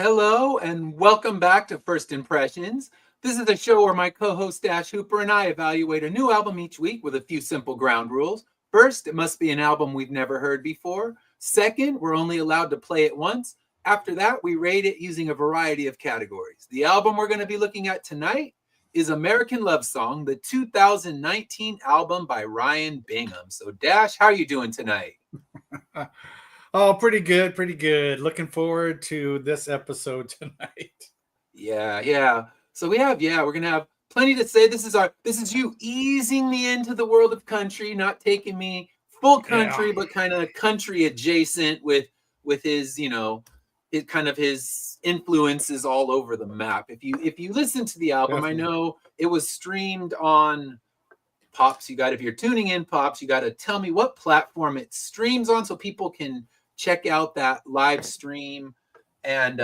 Hello and welcome back to First Impressions. This is a show where my co-host Dash Hooper and I evaluate a new album each week with a few simple ground rules. First, it must be an album we've never heard before. Second, we're only allowed to play it once. After that, we rate it using a variety of categories. The album we're going to be looking at tonight is American Love Song, the 2019 album by Ryan Bingham. So Dash, how are you doing tonight? Oh, pretty good, pretty good. Looking forward to this episode tonight. Yeah. So we're gonna have plenty to say. This is you easing me into the world of country, not taking me full Yeah, country, but kind of country adjacent with his, it kind of his influences all over the map. If you listen to the album, I definitely. know it was streamed on Pops. If you're tuning in, Pops, you got to tell me what platform it streams on so people can check out that live stream and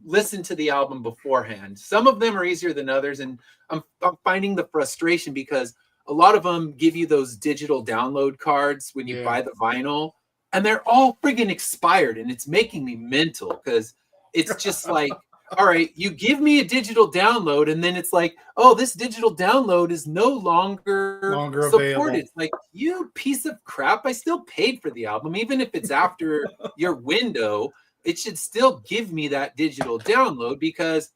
listen to the album beforehand. Some of them are easier than others, and I'm finding the frustration because a lot of them give you those digital download cards when you Yeah. buy the vinyl, and they're all friggin' expired, and it's making me mental because it's just like, all right, you give me a digital download, and then it's like, oh, this digital download is no longer Longer supported. available. It's like, you piece of crap, I still paid for the album, even if it's after your window. It should still give me that digital download because,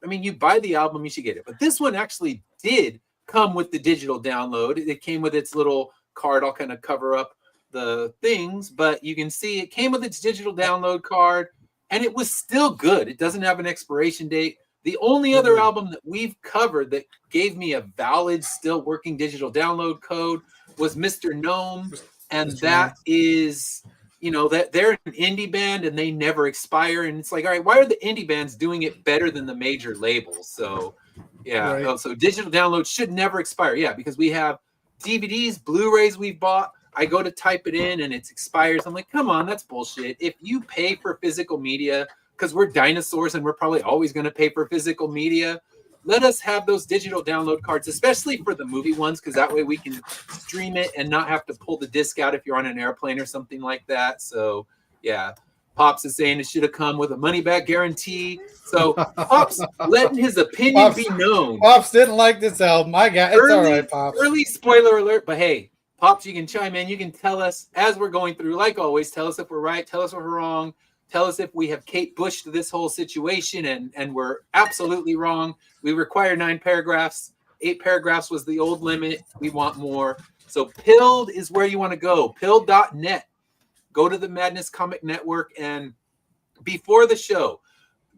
I mean, you buy the album, you should get it. But this one actually did come with the digital download. It came with its little card. I'll kind of cover up the things, but you can see it came with its digital download card and it was still good. It doesn't have an expiration date. The only other Good. album that we've covered that gave me a valid, still working digital download code was Mr. Gnome. And Mr. No. that is, that they're an indie band and they never expire. And it's like, all right, why are the indie bands doing it better than the major labels? So, yeah. Right. Oh, so digital downloads should never expire. Yeah, because we have DVDs, Blu-rays we've bought. I go to type it in and it expires. I'm like, come on, that's bullshit. If you pay for physical media, because we're dinosaurs and we're probably always going to pay for physical media, let us have those digital download cards, especially for the movie ones, because that way we can stream it and not have to pull the disc out if you're on an airplane or something like that. So, yeah. Pops is saying it should have come with a money back guarantee. So, Pops letting his opinion Pops, be known. Pops didn't like this album. I got it's all Early, right, Pops. early spoiler alert, but hey, Pops, you can chime in. You can tell us as we're going through, like always, tell us if we're right, tell us if we're wrong, tell us if we have Kate Bushed this whole situation and we're absolutely wrong. We require 9 paragraphs. 8 paragraphs was the old limit. We want more. So Pilled is where you want to go. Pilled.net. Go to the Madness Comic Network, and before the show,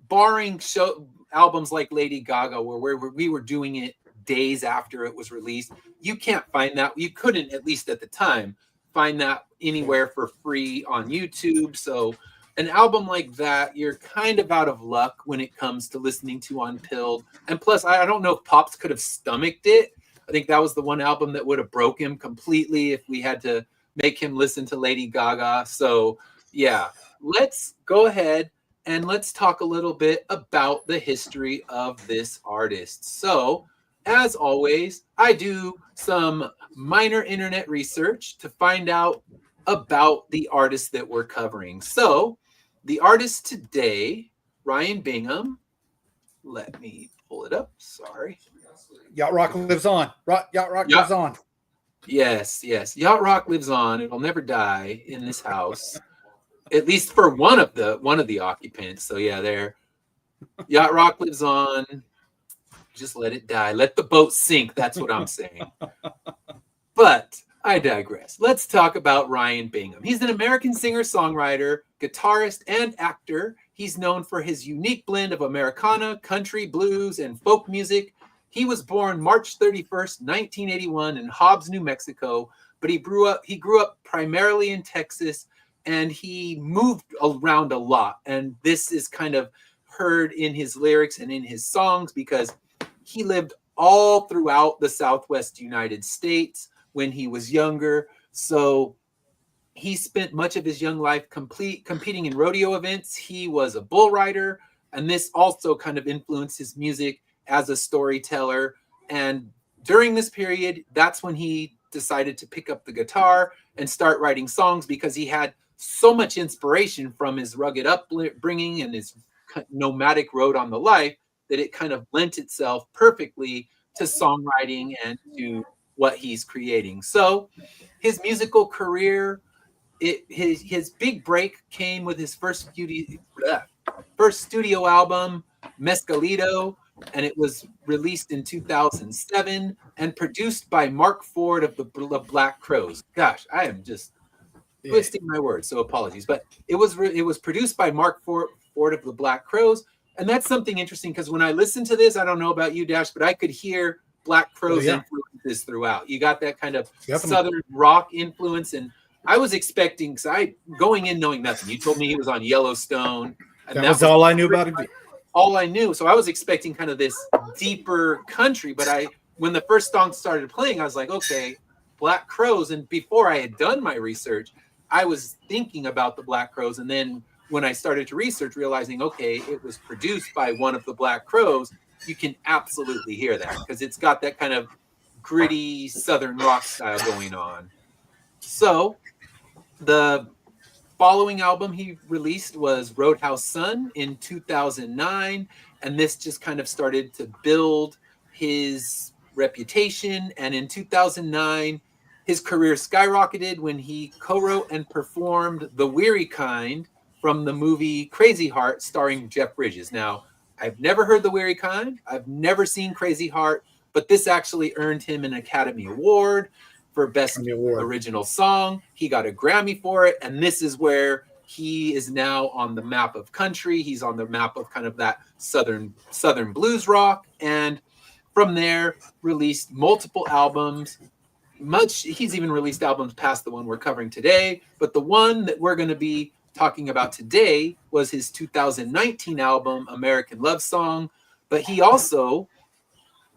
barring show albums like Lady Gaga, where we were doing it days after it was released, you can't find that. You couldn't, at least at the time, find that anywhere for free on YouTube. So an album like that, you're kind of out of luck when it comes to listening to on Pilled. And plus, I don't know if Pops could have stomached it. I think that was the one album that would have broke him completely if we had to make him listen to Lady Gaga. So yeah, let's go ahead and let's talk a little bit about the history of this artist. So, as always, I do some minor internet research to find out about the artist that we're covering. So, the artist today, Ryan Bingham, let me pull it up. Sorry. Yacht Rock lives on. Yacht Rock Yeah. lives on. Yes. Yacht Rock lives on. It'll never die in this house. At least for one of the occupants. So yeah, there. Yacht Rock lives on. Just let it die. Let the boat sink. That's what I'm saying. But I digress. Let's talk about Ryan Bingham. He's an American singer-songwriter, guitarist, and actor. He's known for his unique blend of Americana, country, blues, and folk music. He was born March 31st, 1981 in Hobbs, New Mexico, but he grew up primarily in Texas, and he moved around a lot. And this is kind of heard in his lyrics and in his songs because he lived all throughout the Southwest United States when he was younger. So he spent much of his young life competing in rodeo events. He was a bull rider, and this also kind of influenced his music as a storyteller. And during this period, that's when he decided to pick up the guitar and start writing songs because he had so much inspiration from his rugged upbringing and his nomadic road on the life that it kind of lent itself perfectly to songwriting and to what he's creating. So his musical career, his big break came with his first studio album, Mescalito, and it was released in 2007 and produced by Mark Ford of the Black Crowes. Gosh, I am just twisting my words, so apologies. But it was produced by Mark Ford of the Black Crowes, and that's something interesting because when I listened to this, I don't know about you, Dash, but I could hear Black Crowes influences throughout. You got that kind of Southern rock influence, and I was expecting, because going in knowing nothing. You told me he was on Yellowstone, and that was all I knew about him. All I knew. So I was expecting kind of this deeper country, but when the first song started playing, I was like, okay, Black Crowes. And before I had done my research, I was thinking about the Black Crowes, and then when I started to research, realizing, okay, it was produced by one of the Black Crowes, you can absolutely hear that because it's got that kind of gritty Southern rock style going on. So the following album he released was Roadhouse Sun in 2009, and this just kind of started to build his reputation. And in 2009, his career skyrocketed when he co-wrote and performed The Weary Kind from the movie Crazy Heart starring Jeff Bridges. Now, I've never heard The Weary Kind. I've never seen Crazy Heart, but this actually earned him an Academy Award for Best Original Song. He got a Grammy for it, and this is where he is now on the map of country. He's on the map of kind of that Southern blues rock, and from there released multiple albums. He's even released albums past the one we're covering today, but the one that we're going to be talking about today was his 2019 album, American Love Song, but he also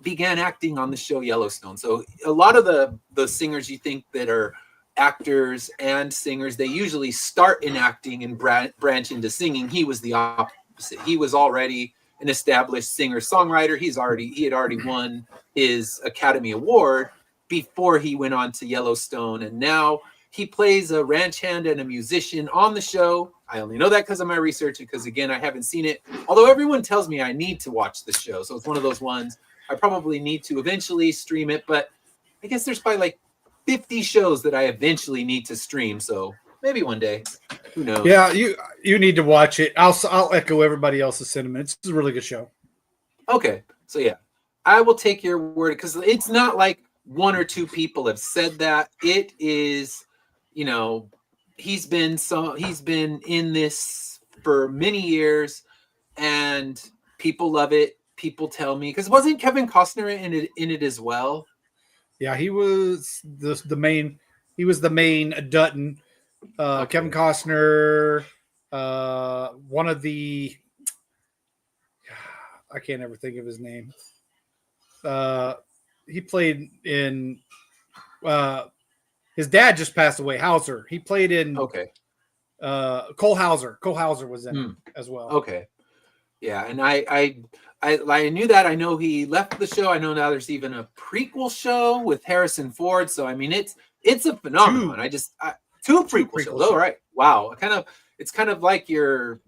began acting on the show Yellowstone. So a lot of the singers you think that are actors and singers, they usually start in acting and branch into singing. He was the opposite. He was already an established singer-songwriter. He had already won his Academy Award before he went on to Yellowstone, and now he plays a ranch hand and a musician on the show. I only know that because of my research, because again, I haven't seen it. Although everyone tells me I need to watch the show, so it's one of those ones I probably need to eventually stream it. But I guess there's probably like 50 shows that I eventually need to stream. So maybe one day, who knows? Yeah, you need to watch it. I'll echo everybody else's sentiments. It's a really good show. Okay, so yeah, I will take your word because it's not like one or two people have said that. It is, he's been in this for many years, and people love it. People tell me, because wasn't Kevin Costner in it as well? Yeah, he was the main. He was the main Dutton. Okay. Kevin Costner, one of the. I can't ever think of his name. He played in. His dad just passed away. Hauser. He played in. Okay. Cole Hauser. Cole Hauser was in it as well. Okay. Yeah, and I knew that. I know he left the show. I know now there's even a prequel show with Harrison Ford. So I mean, it's a phenomenon. Two prequel shows. Oh, right. Wow. It's kind of like your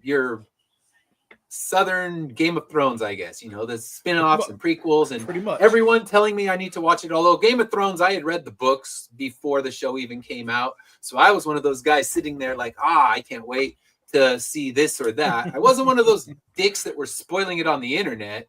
Southern Game of Thrones, I guess. The spin-offs and prequels, and pretty much everyone telling me I need to watch it. Although Game of Thrones, I had read the books before the show even came out, so I was one of those guys sitting there like, I can't wait to see this or that. I wasn't one of those dicks that were spoiling it on the internet.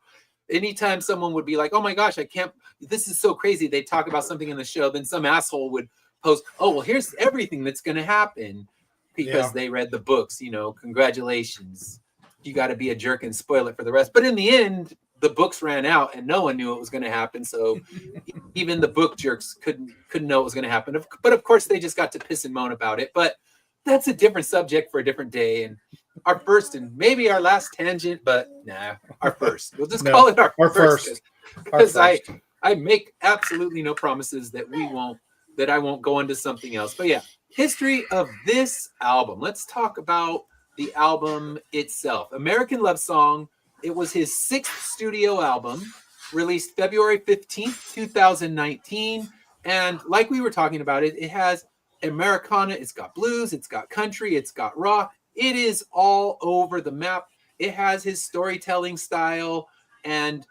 Anytime someone would be like, oh my gosh, I can't, this is so crazy, they talk about something in the show, then some asshole would post, oh, well, here's everything that's going to happen because they read the books. Congratulations. You got to be a jerk and spoil it for the rest. But in the end, the books ran out and no one knew what was going to happen. So even the book jerks couldn't know what was going to happen. But of course, they just got to piss and moan about it. But that's a different subject for a different day. And our first and maybe our last tangent, but our first. We'll just call it our first. Because I make absolutely no promises that I won't go into something else. But yeah, history of this album. Let's talk about the album itself. American Love Song. It was his 6th studio album, released February 15th, 2019. And like we were talking about, it has Americana, it's got blues, it's got country, it's got rock. It is all over the map. it has his storytelling style. And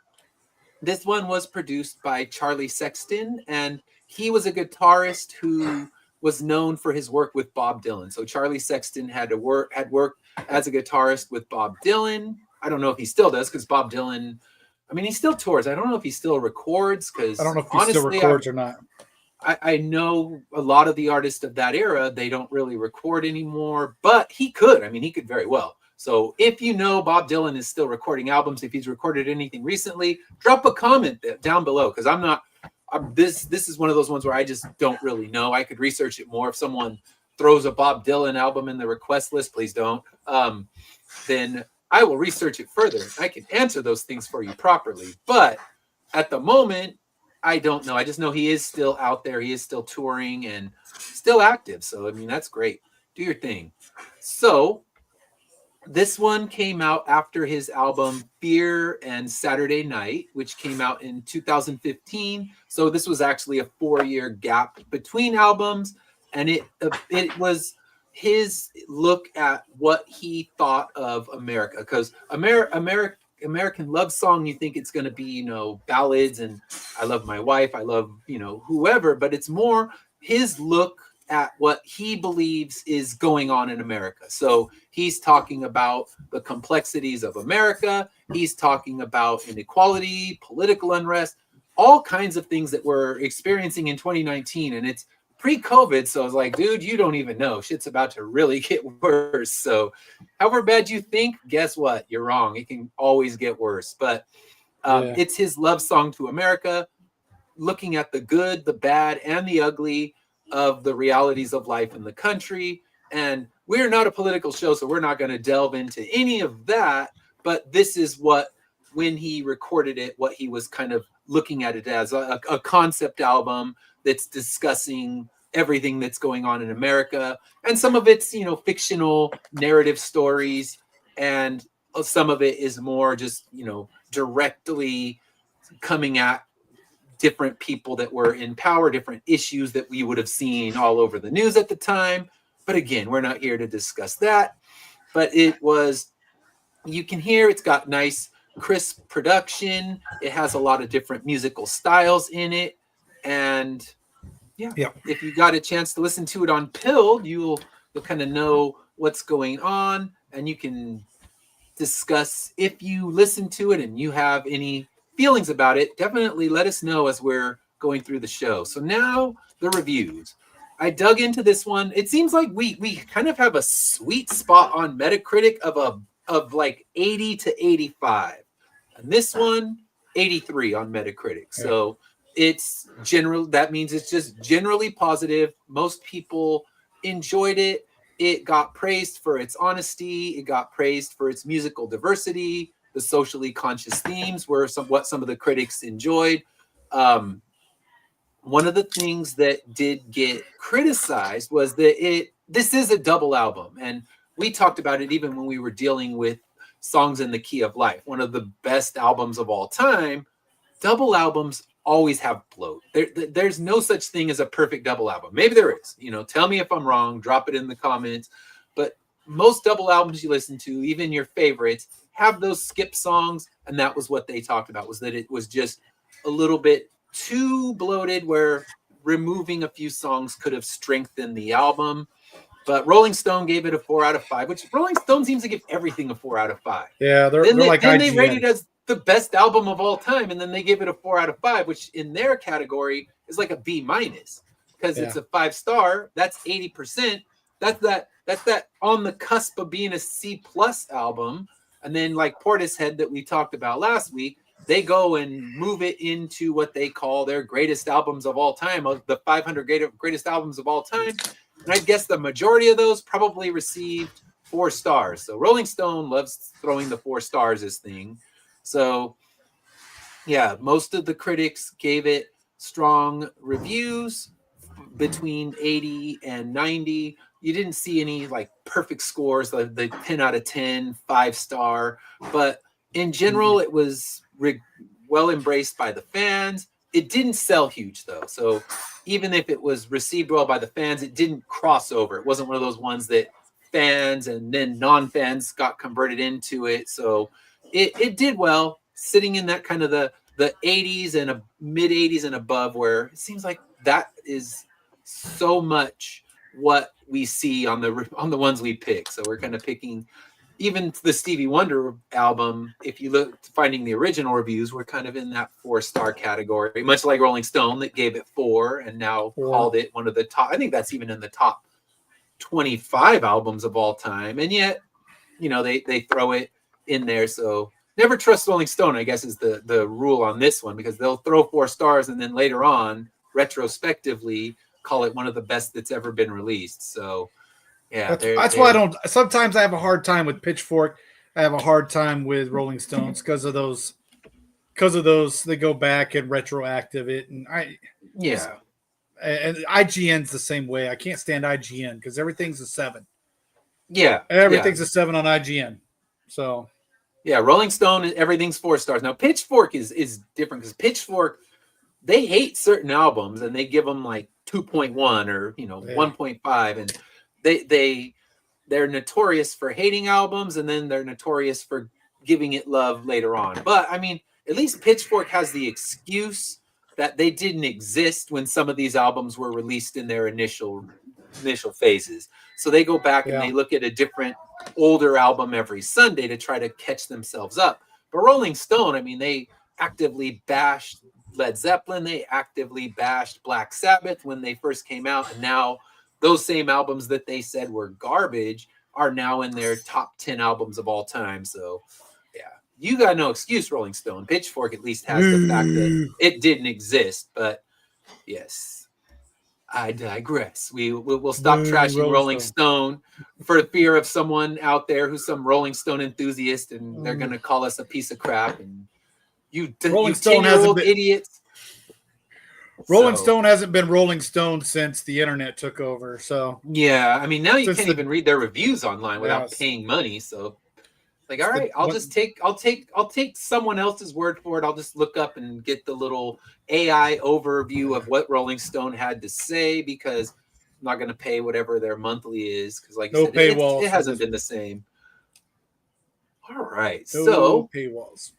this one was produced by Charlie Sexton, and he was a guitarist who was known for his work with Bob Dylan. So Charlie Sexton had worked as a guitarist with Bob Dylan. I don't know if he still does, because Bob Dylan, I mean, he still tours. I don't know if he still records, because I don't know if he honestly, still records or not. I know a lot of the artists of that era, they don't really record anymore, but he could. I mean, he could very well. So if you know Bob Dylan is still recording albums, if he's recorded anything recently, drop a comment down below, because this is one of those ones where I just don't really know. I could research it more. If someone throws a Bob Dylan album in the request list, please don't. Then I will research it further. I can answer those things for you properly. But at the moment, I don't know. I just know he is still out there. He is still touring and still active. So, I mean, that's great. Do your thing. So, this one came out after his album Fear and Saturday Night, which came out in 2015. So, this was actually a 4-year gap between albums. And it was his look at what he thought of America. Because American love song, you think it's going to be, ballads and I love my wife, I love, whoever, but it's more his look at what he believes is going on in America. So he's talking about the complexities of America. He's talking about inequality, political unrest, all kinds of things that we're experiencing in 2019. And it's pre-COVID. So I was like, dude, you don't even know. Shit's about to really get worse. So however bad you think, guess what? You're wrong. It can always get worse. But it's his love song to America, looking at the good, the bad, and the ugly of the realities of life in the country. And we're not a political show, so we're not going to delve into any of that. But this is what, when he recorded it, what he was kind of looking at it as a concept album that's discussing everything that's going on in America. And some of it's, fictional narrative stories. And some of it is more just, directly coming at different people that were in power, different issues that we would have seen all over the news at the time. But again, we're not here to discuss that. But you can hear it's got nice, crisp production. It has a lot of different musical styles in it. And if you got a chance to listen to it on Pilled, you'll kind of know what's going on, and you can discuss if you listen to it and you have any feelings about it. Definitely let us know as we're going through the show. So now the reviews. I dug into this one. It seems like we kind of have a sweet spot on Metacritic of like 80 to 85. And this one, 83 on Metacritic. So it's general. That means it's just generally positive. Most people enjoyed it. It got praised for its honesty. It got praised for its musical diversity. The socially conscious themes were what some of the critics enjoyed. One of the things that did get criticized was that this is a double album. And we talked about it even when we were dealing with Songs in the Key of Life, one of the best albums of all time. Double albums always have bloat. There's no such thing as a perfect double album. Maybe there is. Tell me if I'm wrong. Drop it in the comments. But most double albums you listen to, even your favorites, have those skip songs. And that was what they talked about, was that it was just a little bit too bloated, where removing a few songs could have strengthened the album. But Rolling Stone gave it a 4 out of 5, which Rolling Stone seems to give everything a 4 out of 5. Yeah, they're like then IGN. They rate it as the best album of all time, and then they give it a 4 out of 5, which in their category is like a B minus, because it's a 5-star. That's 80%. That's that on the cusp of being a C plus album. And then like Portishead that we talked about last week, they go and move it into what they call their greatest albums of all time, of the 500 greatest albums of all time. And I guess the majority of those probably received 4 stars. So Rolling Stone loves throwing the 4 stars as thing. So yeah, most of the critics gave it strong reviews between 80 and 90. You didn't see any like perfect scores, like the 10 out of 10, 5-star. But in general, it was well embraced by the fans. It didn't sell huge though. So even if it was received well by the fans, it didn't cross over. It wasn't one of those ones that fans, and then non-fans got converted into it. So it did well, sitting in that kind of the 80s and mid 80s and above, where it seems like that is so much what we see on the ones we pick. So we're kind of picking even the Stevie Wonder album. If you look finding the original reviews, we're kind of in that 4-star category, much like Rolling Stone that gave it 4 and now called it one of the top. I think that's even in the top 25 albums of all time. And yet, they throw it in there. So never trust Rolling Stone, I guess, is the rule on this one, because they'll throw 4 stars and then later on, retrospectively, call it one of the best that's ever been released. So yeah, that's why I don't. Sometimes I have a hard time with Pitchfork. I have a hard time with Rolling Stones because of those. They go back and retroactive it, and and IGN's the same way. I can't stand IGN because everything's a 7. Yeah, everything's a 7 on IGN. So yeah, Rolling Stone, everything's 4 stars. Now Pitchfork is different, because Pitchfork, they hate certain albums and they give them like 2.1 or 1.5, and they're notorious for hating albums, and then they're notorious for giving it love later on. But I mean, at least Pitchfork has the excuse that they didn't exist when some of these albums were released in their initial phases. So they go back and they look at a different older album every Sunday to try to catch themselves up. But Rolling Stone, I mean, they actively bashed Led Zeppelin, they actively bashed Black Sabbath when they first came out, and now those same albums that they said were garbage are now in their top 10 albums of all time. So yeah, you got no excuse, Rolling Stone. Pitchfork at least has the fact that it didn't exist. But yes, I digress. We'll stop trashing Rolling Stone for fear of someone out there who's some Rolling Stone enthusiast, and they're going to call us a piece of crap. And you 10-year-old idiots. Rolling Stone hasn't been Rolling Stone since the internet took over. So yeah, I mean, now you can't even read their reviews online without paying money. So like, all right, I'll take someone else's word for it. I'll just look up and get the little AI overview of what Rolling Stone had to say, because I'm not going to pay whatever their monthly is, because like you said, it hasn't been the same. All right, so paywalls.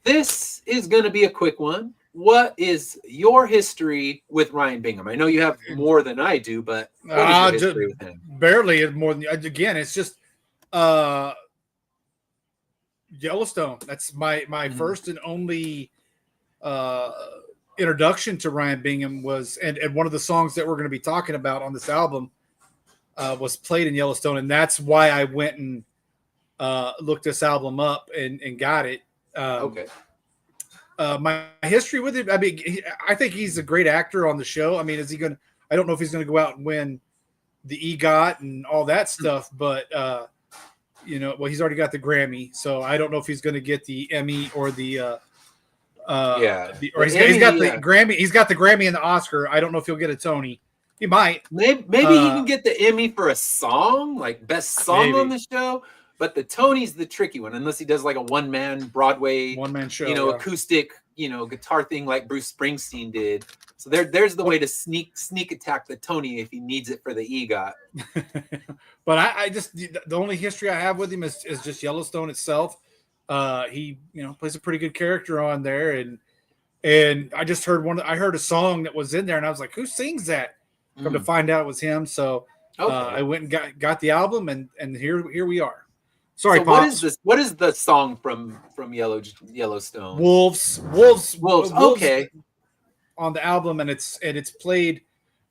This is going to be a quick one. What is your history with Ryan Bingham? I know you have more than I do, but what is your history with him? Barely more than, again, it's just Yellowstone. That's my first and only introduction to Ryan Bingham was, and one of the songs that we're going to be talking about on this album was played in Yellowstone, and that's why I went and looked this album up and got it. Okay. My history with him, I mean, I think he's a great actor on the show. I mean, is he going to, I don't know if he's going to go out and win the EGOT and all that stuff, but, he's already got the Grammy, so I don't know if he's going to get the Emmy or the, he's got the Grammy. He's got the Grammy and the Oscar. I don't know if he'll get a Tony. He might. Maybe he can get the Emmy for a song, like best song on the show. But the Tony's the tricky one, unless he does like a one-man Broadway, show, acoustic, guitar thing like Bruce Springsteen did. So there's the way to sneak attack the Tony if he needs it for the EGOT. But I just, the only history I have with him is just Yellowstone itself. He plays a pretty good character on there, and I just heard I heard a song that was in there, and I was like, who sings that? Come to find out it was him. So I went and got the album, and here we are. Sorry, so Pops. What is the song from Yellowstone? Wolves. Okay. On the album, and it's played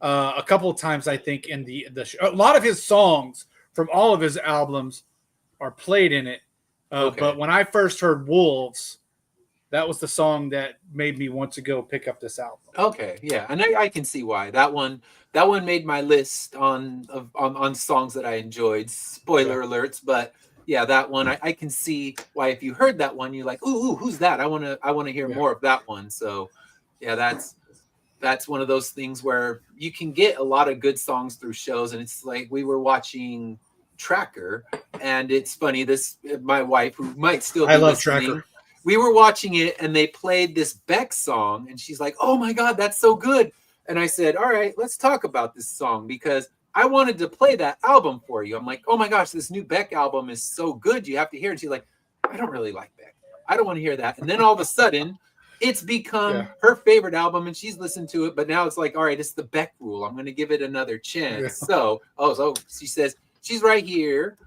a couple of times, I think, in the show. A lot of his songs from all of his albums are played in it. But when I first heard Wolves, that was the song that made me want to go pick up this album. Okay, yeah, and I can see why that one made my list on songs that I enjoyed. Spoiler alerts, but. Yeah, that one I can see why. If you heard that one, you're like, ooh, who's that? I want to hear more of that one. So, yeah, that's one of those things where you can get a lot of good songs through shows, and it's like we were watching Tracker, and it's funny. My wife, who might still be love listening, Tracker. We were watching it, and they played this Beck song, and she's like, "Oh my God, that's so good!" And I said, "All right, let's talk about this song because." I wanted to play that album for you. I'm like, oh my gosh, this new Beck album is so good. You have to hear it. She's like, I don't really like Beck. I don't want to hear that. And then all of a sudden, it's become her favorite album, and she's listened to it. But now it's like, all right, it's the Beck rule. I'm going to give it another chance. Yeah. So she says she's right here.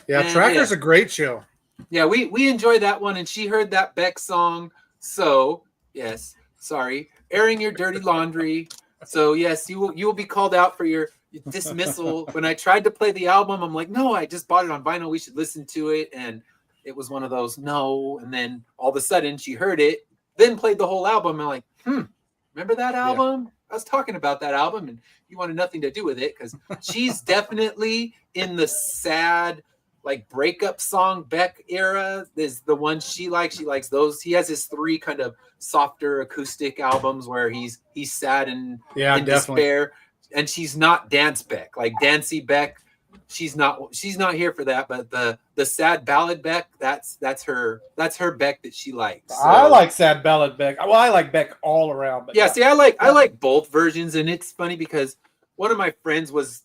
Yeah, and Tracker's a great show. Yeah, we enjoy that one, and she heard that Beck song. So yes, sorry, airing your dirty laundry. So yes, you will be called out for your dismissal. When I tried to play the album, I'm like, no, I just bought it on vinyl. We should listen to it, and it was one of those no. And then all of a sudden, she heard it, then played the whole album. I'm like, remember that album? Yeah. I was talking about that album, and you wanted nothing to do with it because she's definitely in the sad, like breakup song Beck era is the one she likes. She likes those. He has his 3 kind of softer acoustic albums where he's sad and in despair. And she's not dance Beck, like Dancy Beck. She's not here for that. But the sad ballad Beck, that's her Beck that she likes. So, I like sad ballad Beck. Well, I like Beck all around. But yeah, see, I like both versions, and it's funny because one of my friends was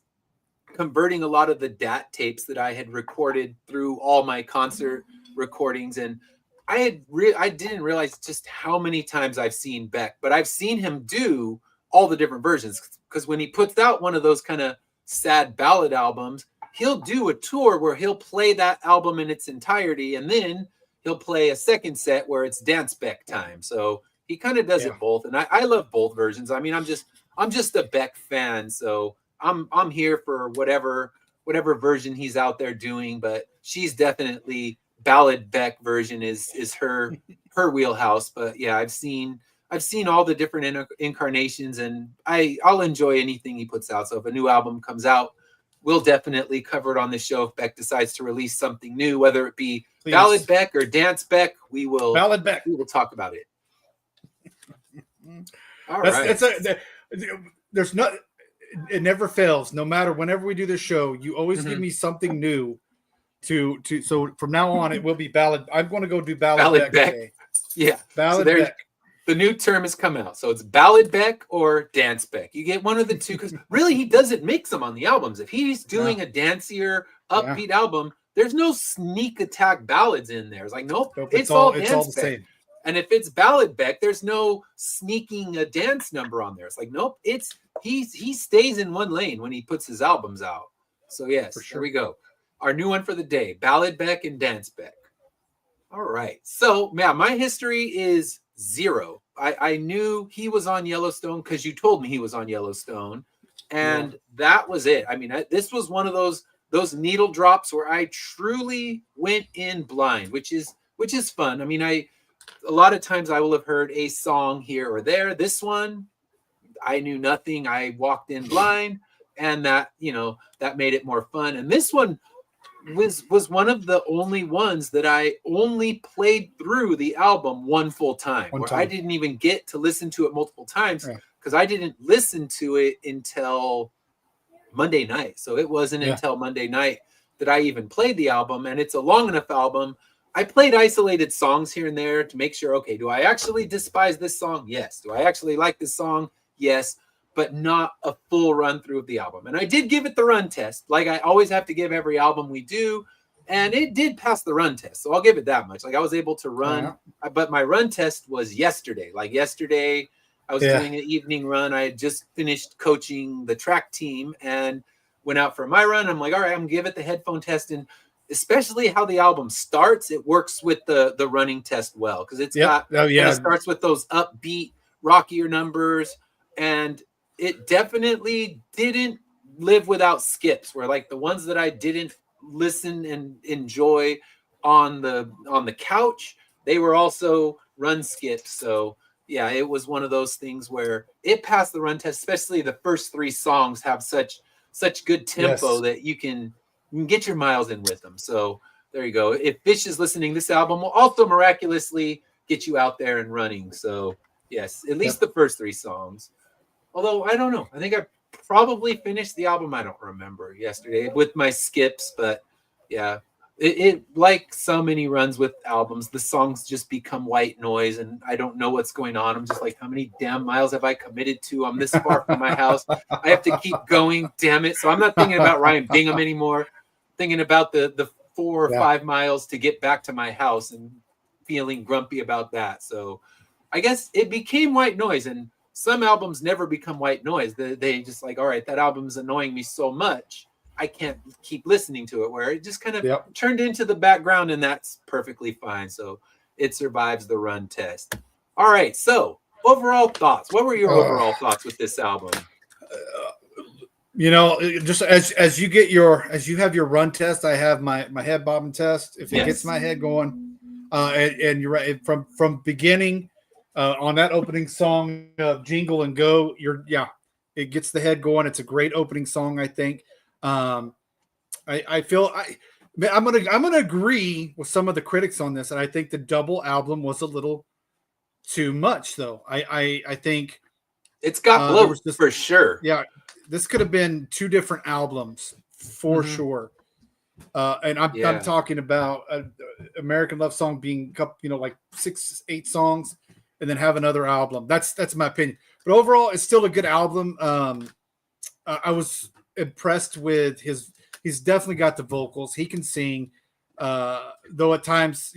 converting a lot of the DAT tapes that I had recorded through all my concert recordings, and I didn't realize just how many times I've seen Beck, but I've seen him do all the different versions, because when he puts out one of those kind of sad ballad albums, he'll do a tour where he'll play that album in its entirety, and then he'll play a second set where it's dance Beck time. So he kind of does it both, and I love both versions. I mean, I'm just a Beck fan, so I'm here for whatever version he's out there doing, but she's definitely ballad Beck version is her wheelhouse. But yeah, I've seen all the different incarnations, and I'll enjoy anything he puts out. So if a new album comes out, we'll definitely cover it on the show. If Beck decides to release something new, whether it be ballad Beck or dance Beck, we will talk about it. All right. There's not. It never fails. No matter whenever we do this show, you always give me something new to. So from now on, it will be ballad. I'm going to go do ballad Beck. Today. Yeah, ballad Beck. The new term has come out, so it's ballad Beck or dance Beck. You get one of the two, because really he doesn't mix them on the albums. If he's doing a dancier, upbeat album, there's no sneak attack ballads in there. It's like nope, it's all the same. And if it's ballad Beck, there's no sneaking a dance number on there. It's like, nope, he stays in one lane when he puts his albums out. So yes, Here we go. Our new one for the day, ballad Beck and dance Beck. All right. So yeah, my history is 0. I knew he was on Yellowstone because you told me he was on Yellowstone. And that was it. I mean, this was one of those needle drops where I truly went in blind, which is fun. I mean, a lot of times I will have heard a song here or there. This one, I knew nothing. I walked in blind, and that made it more fun. And this one was one of the only ones that I only played through the album one full time. I didn't even get to listen to it multiple times because I didn't listen to it until Monday night. So it wasn't until Monday night that I even played the album, and it's a long enough album. I played isolated songs here and there to make sure, okay, do I actually despise this song? Yes. Do I actually like this song? Yes, but not a full run through of the album. And I did give it the run test, like I always have to give every album we do, and it did pass the run test. So I'll give it that much. Like I was able to run, but my run test was yesterday. Like yesterday, I was doing an evening run. I had just finished coaching the track team and went out for my run. I'm like, all right, I'm gonna give it the headphone test, and especially how the album starts, it works with the running test well, because it's it starts with those upbeat, rockier numbers, and it definitely didn't live without skips, where like the ones that I didn't listen and enjoy on the couch, they were also run skips. So yeah, it was one of those things where it passed the run test, especially the first 3 songs have such good tempo that you can get your miles in with them. So there you go. If Fish is listening, this album will also miraculously get you out there and running. So yes, at least the first 3 songs. Although I don't know. I think I probably finished the album. I don't remember yesterday with my skips, but yeah. it like so many runs with albums, the songs just become white noise, and I don't know what's going on. I'm just like, how many damn miles have I committed to? I'm this far from my house. I have to keep going, damn it. So I'm not thinking about Ryan Bingham anymore. Thinking about the 4 or 5 miles to get back to my house and feeling grumpy about that. So I guess it became white noise, and some albums never become white noise. They just like, all right, that album's annoying me so much, I can't keep listening to it, where it just kind of Yep. turned into the background, and that's perfectly fine. So it survives the run test. All right. So overall thoughts. What were your overall thoughts with this album? You know, just as you have your run test, I have my head bobbing test. If it gets my head going, and you're right from beginning on that opening song of Jingle and Go, it gets the head going. It's a great opening song, I think. I feel I'm gonna agree with some of the critics on this, and I think the double album was a little too much, though. I think it's got bloat for sure. Yeah, this could have been 2 different albums for sure. And I'm talking about American Love Song being like 6-8 songs, and then have another album. That's my opinion. But overall, it's still a good album. I was impressed with his. He's definitely got the vocals. He can sing, though at times,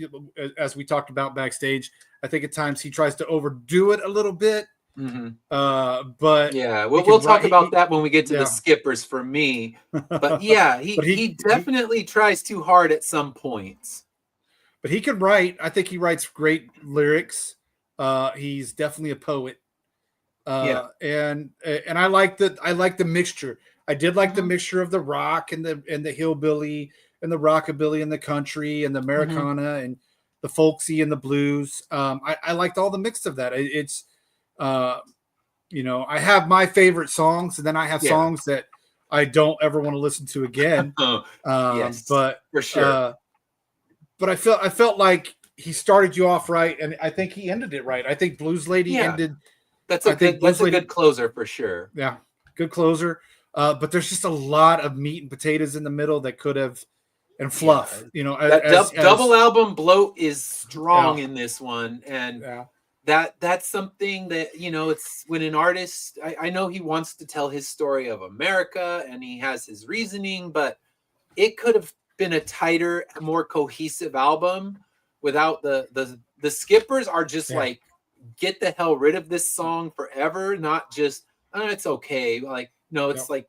as we talked about backstage, I think at times he tries to overdo it a little bit. But yeah, we'll talk about that when we get to the skippers for me. But yeah, he definitely tries too hard at some points. But he can write. I think he writes great lyrics. He's definitely a poet. And I like the mixture. I did like the mixture of the rock and the hillbilly and the rockabilly and the country and the Americana and the folksy and the blues. I liked all the mix of that. It's I have my favorite songs, and then I have songs that I don't ever want to listen to again. But for sure. But I felt like he started you off right, and I think he ended it right. I think Blues Lady ended. That's a good closer for sure. Yeah, good closer. But there's just a lot of meat and potatoes in the middle that could have, and fluff. Double album bloat is strong in this one, and that's something that it's when an artist. I know he wants to tell his story of America, and he has his reasoning, but it could have been a tighter, more cohesive album without the skippers are just like, get the hell rid of this song forever, not just it's okay. Like, no, it's like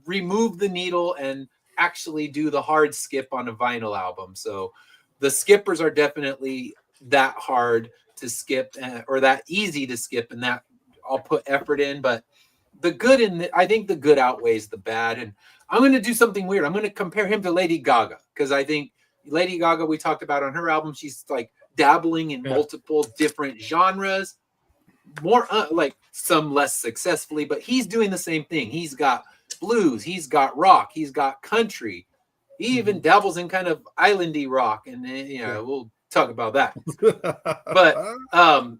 remove the needle and actually do the hard skip on a vinyl album. So the skippers are definitely that hard to skip or that easy to skip, and that I'll put effort in. But the good I think the good outweighs the bad. And I'm going to do something weird. I'm going to compare him to Lady Gaga, because I think Lady Gaga, we talked about on her album, she's like dabbling in multiple different genres, more like some less successfully, but he's doing the same thing. He's got blues, he's got rock, he's got country, he even dabbles in kind of islandy rock, and we'll talk about that. But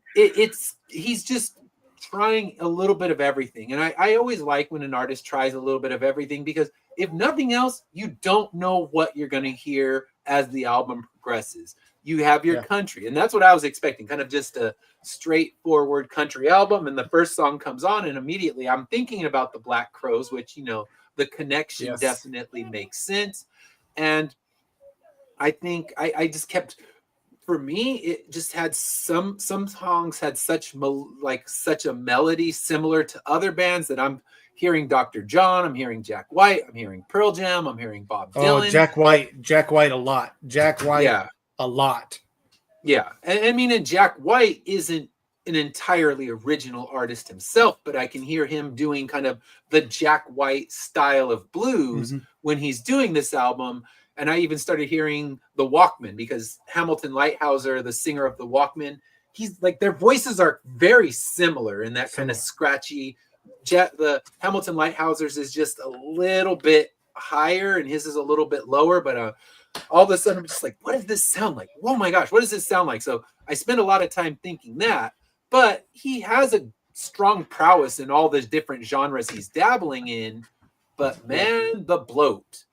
he's just trying a little bit of everything, and I always like when an artist tries a little bit of everything, because if nothing else, you don't know what you're going to hear as the album progresses. You have your country, and that's what I was expecting, kind of just a straightforward country album. And the first song comes on, and immediately I'm thinking about the Black Crowes, which, the connection definitely makes sense. And I think I just kept, for me, it just had some songs had such a melody similar to other bands that I'm hearing Dr. John, I'm hearing Jack White, I'm hearing Pearl Jam, I'm hearing Bob Dylan. Jack White a lot. Jack White a lot. Yeah. And Jack White isn't an entirely original artist himself, but I can hear him doing kind of the Jack White style of blues when he's doing this album. And I even started hearing the Walkmen, because Hamilton Lighthouser, the singer of the Walkmen, he's like, their voices are very similar in that kind of scratchy. The Hamilton Lighthousers is just a little bit higher, and his is a little bit lower. But all of a sudden, I'm just like, what does this sound like? Oh my gosh, what does this sound like? So I spent a lot of time thinking that. But he has a strong prowess in all the different genres he's dabbling in. But man, the bloat,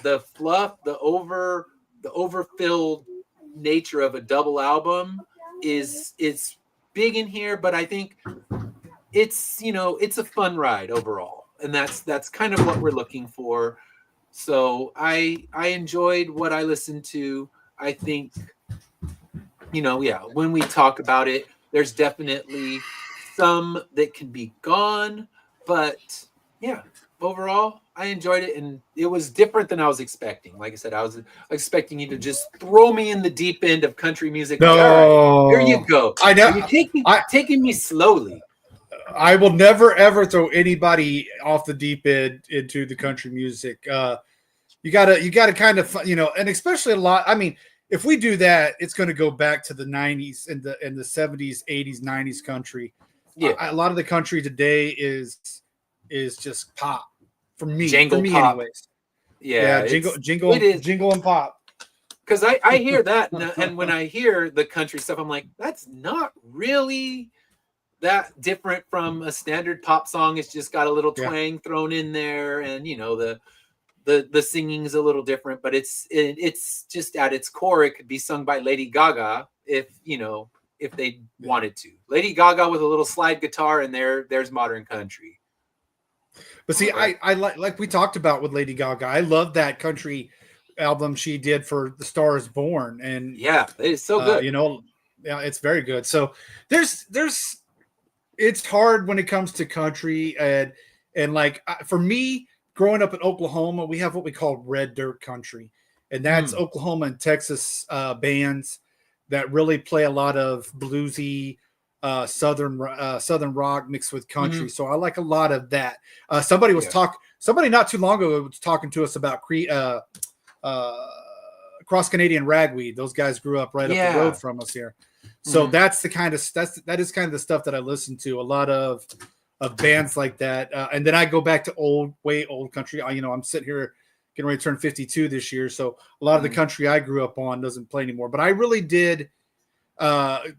the fluff, the over the overfilled nature of a double album is big in here, but I think it's, it's a fun ride overall, and that's kind of what we're looking for. So I enjoyed what I listened to. I think, yeah, when we talk about it, there's definitely some that can be gone, but yeah, overall, I enjoyed it, and it was different than I was expecting. Like I said, I was expecting you to just throw me in the deep end of country music. Like, all right, here you No, go. I know. Are you taking me slowly? I will never ever throw anybody off the deep end into the country music. You gotta kind of, and especially a lot. I mean, if we do that, it's going to go back to the '90s and the '70s, '80s, '90s country. Yeah, A lot of the country today is just pop for me. For jangle me, pop. anyways. Yeah, Yeah, jingle, it is. jingle and pop. Because I hear that, and when I hear the country stuff, I'm like, that's not really that different from a standard pop song. It's just got a little Yeah. twang thrown in there, and the singing is a little different, but it's just at its core, it could be sung by Lady Gaga if they wanted to. Lady Gaga with a little slide guitar, and there's modern country. But see, right. I like we talked about with Lady Gaga. I love that country album she did for The Star Is Born, and yeah, it's so good. Yeah, it's very good. So there's it's hard when it comes to country, and like for me, growing up in Oklahoma, we have what we call red dirt country, and that's Oklahoma and Texas bands that really play a lot of bluesy southern rock mixed with country. So I like a lot of that. Somebody not too long ago was talking to us about Cross Canadian Ragweed. Those guys grew up right up the road from us here. So that's the kind of that is kind of the stuff that I listen to. A lot of bands like that, and then I go back to old country. I'm sitting here getting ready to turn 52 this year, so a lot of the country I grew up on doesn't play anymore. But I really did. I'm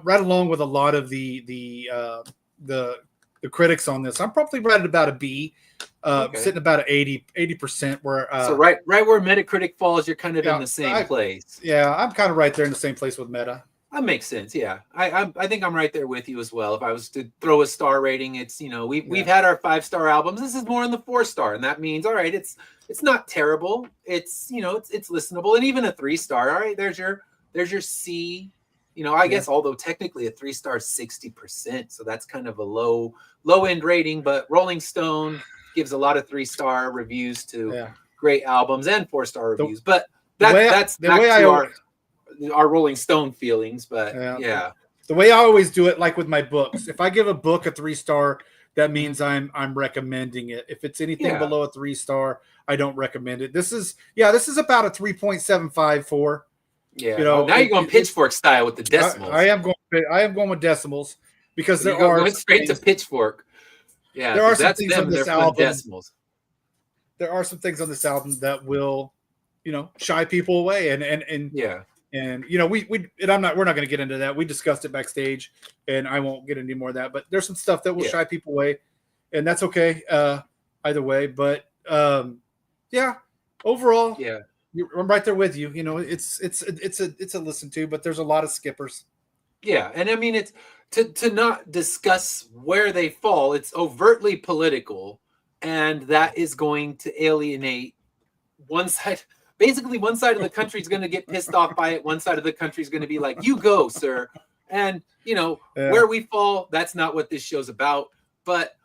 right along with a lot of the critics on this. I'm probably right at about a B, sitting about an 80%. Where so right where Metacritic falls, you're kind of in the same place. Yeah, I'm kind of right there in the same place with Meta. That makes sense. Yeah, I think I'm right there with you as well. If I was to throw a star rating, it's we've had our 5-star albums. This is more in the 4-star, and that means all right. It's not terrible. It's it's listenable, and even a 3-star. All right, there's your C. I guess although technically a 3-star is 60%, so that's kind of a low end rating. But Rolling Stone gives a lot of 3-star reviews to great albums and 4-star reviews. But that's back to our Rolling Stone feelings. But the way I always do it, like with my books, if I give a book a 3-star, that means I'm recommending it. If it's anything below a 3-star, I don't recommend it. This is about a 3.754. Yeah. Now you're going Pitchfork style with the decimals. I am going with decimals because there are going straight to Pitchfork. Yeah, there are some things on this album. Decimals. There are some things on this album that will, shy people away, and we're not going to get into that. We discussed it backstage, and I won't get into more of that. But there's some stuff that will shy people away, and that's okay. Either way, but overall, I'm right there with you. It's a listen to, but there's a lot of skippers. Yeah, and I mean it's to not discuss where they fall. It's overtly political, and that is going to alienate one side. Basically, one side of the country is going to get pissed off by it. One side of the country is going to be like, "You go, sir." And where we fall, that's not what this show's about. But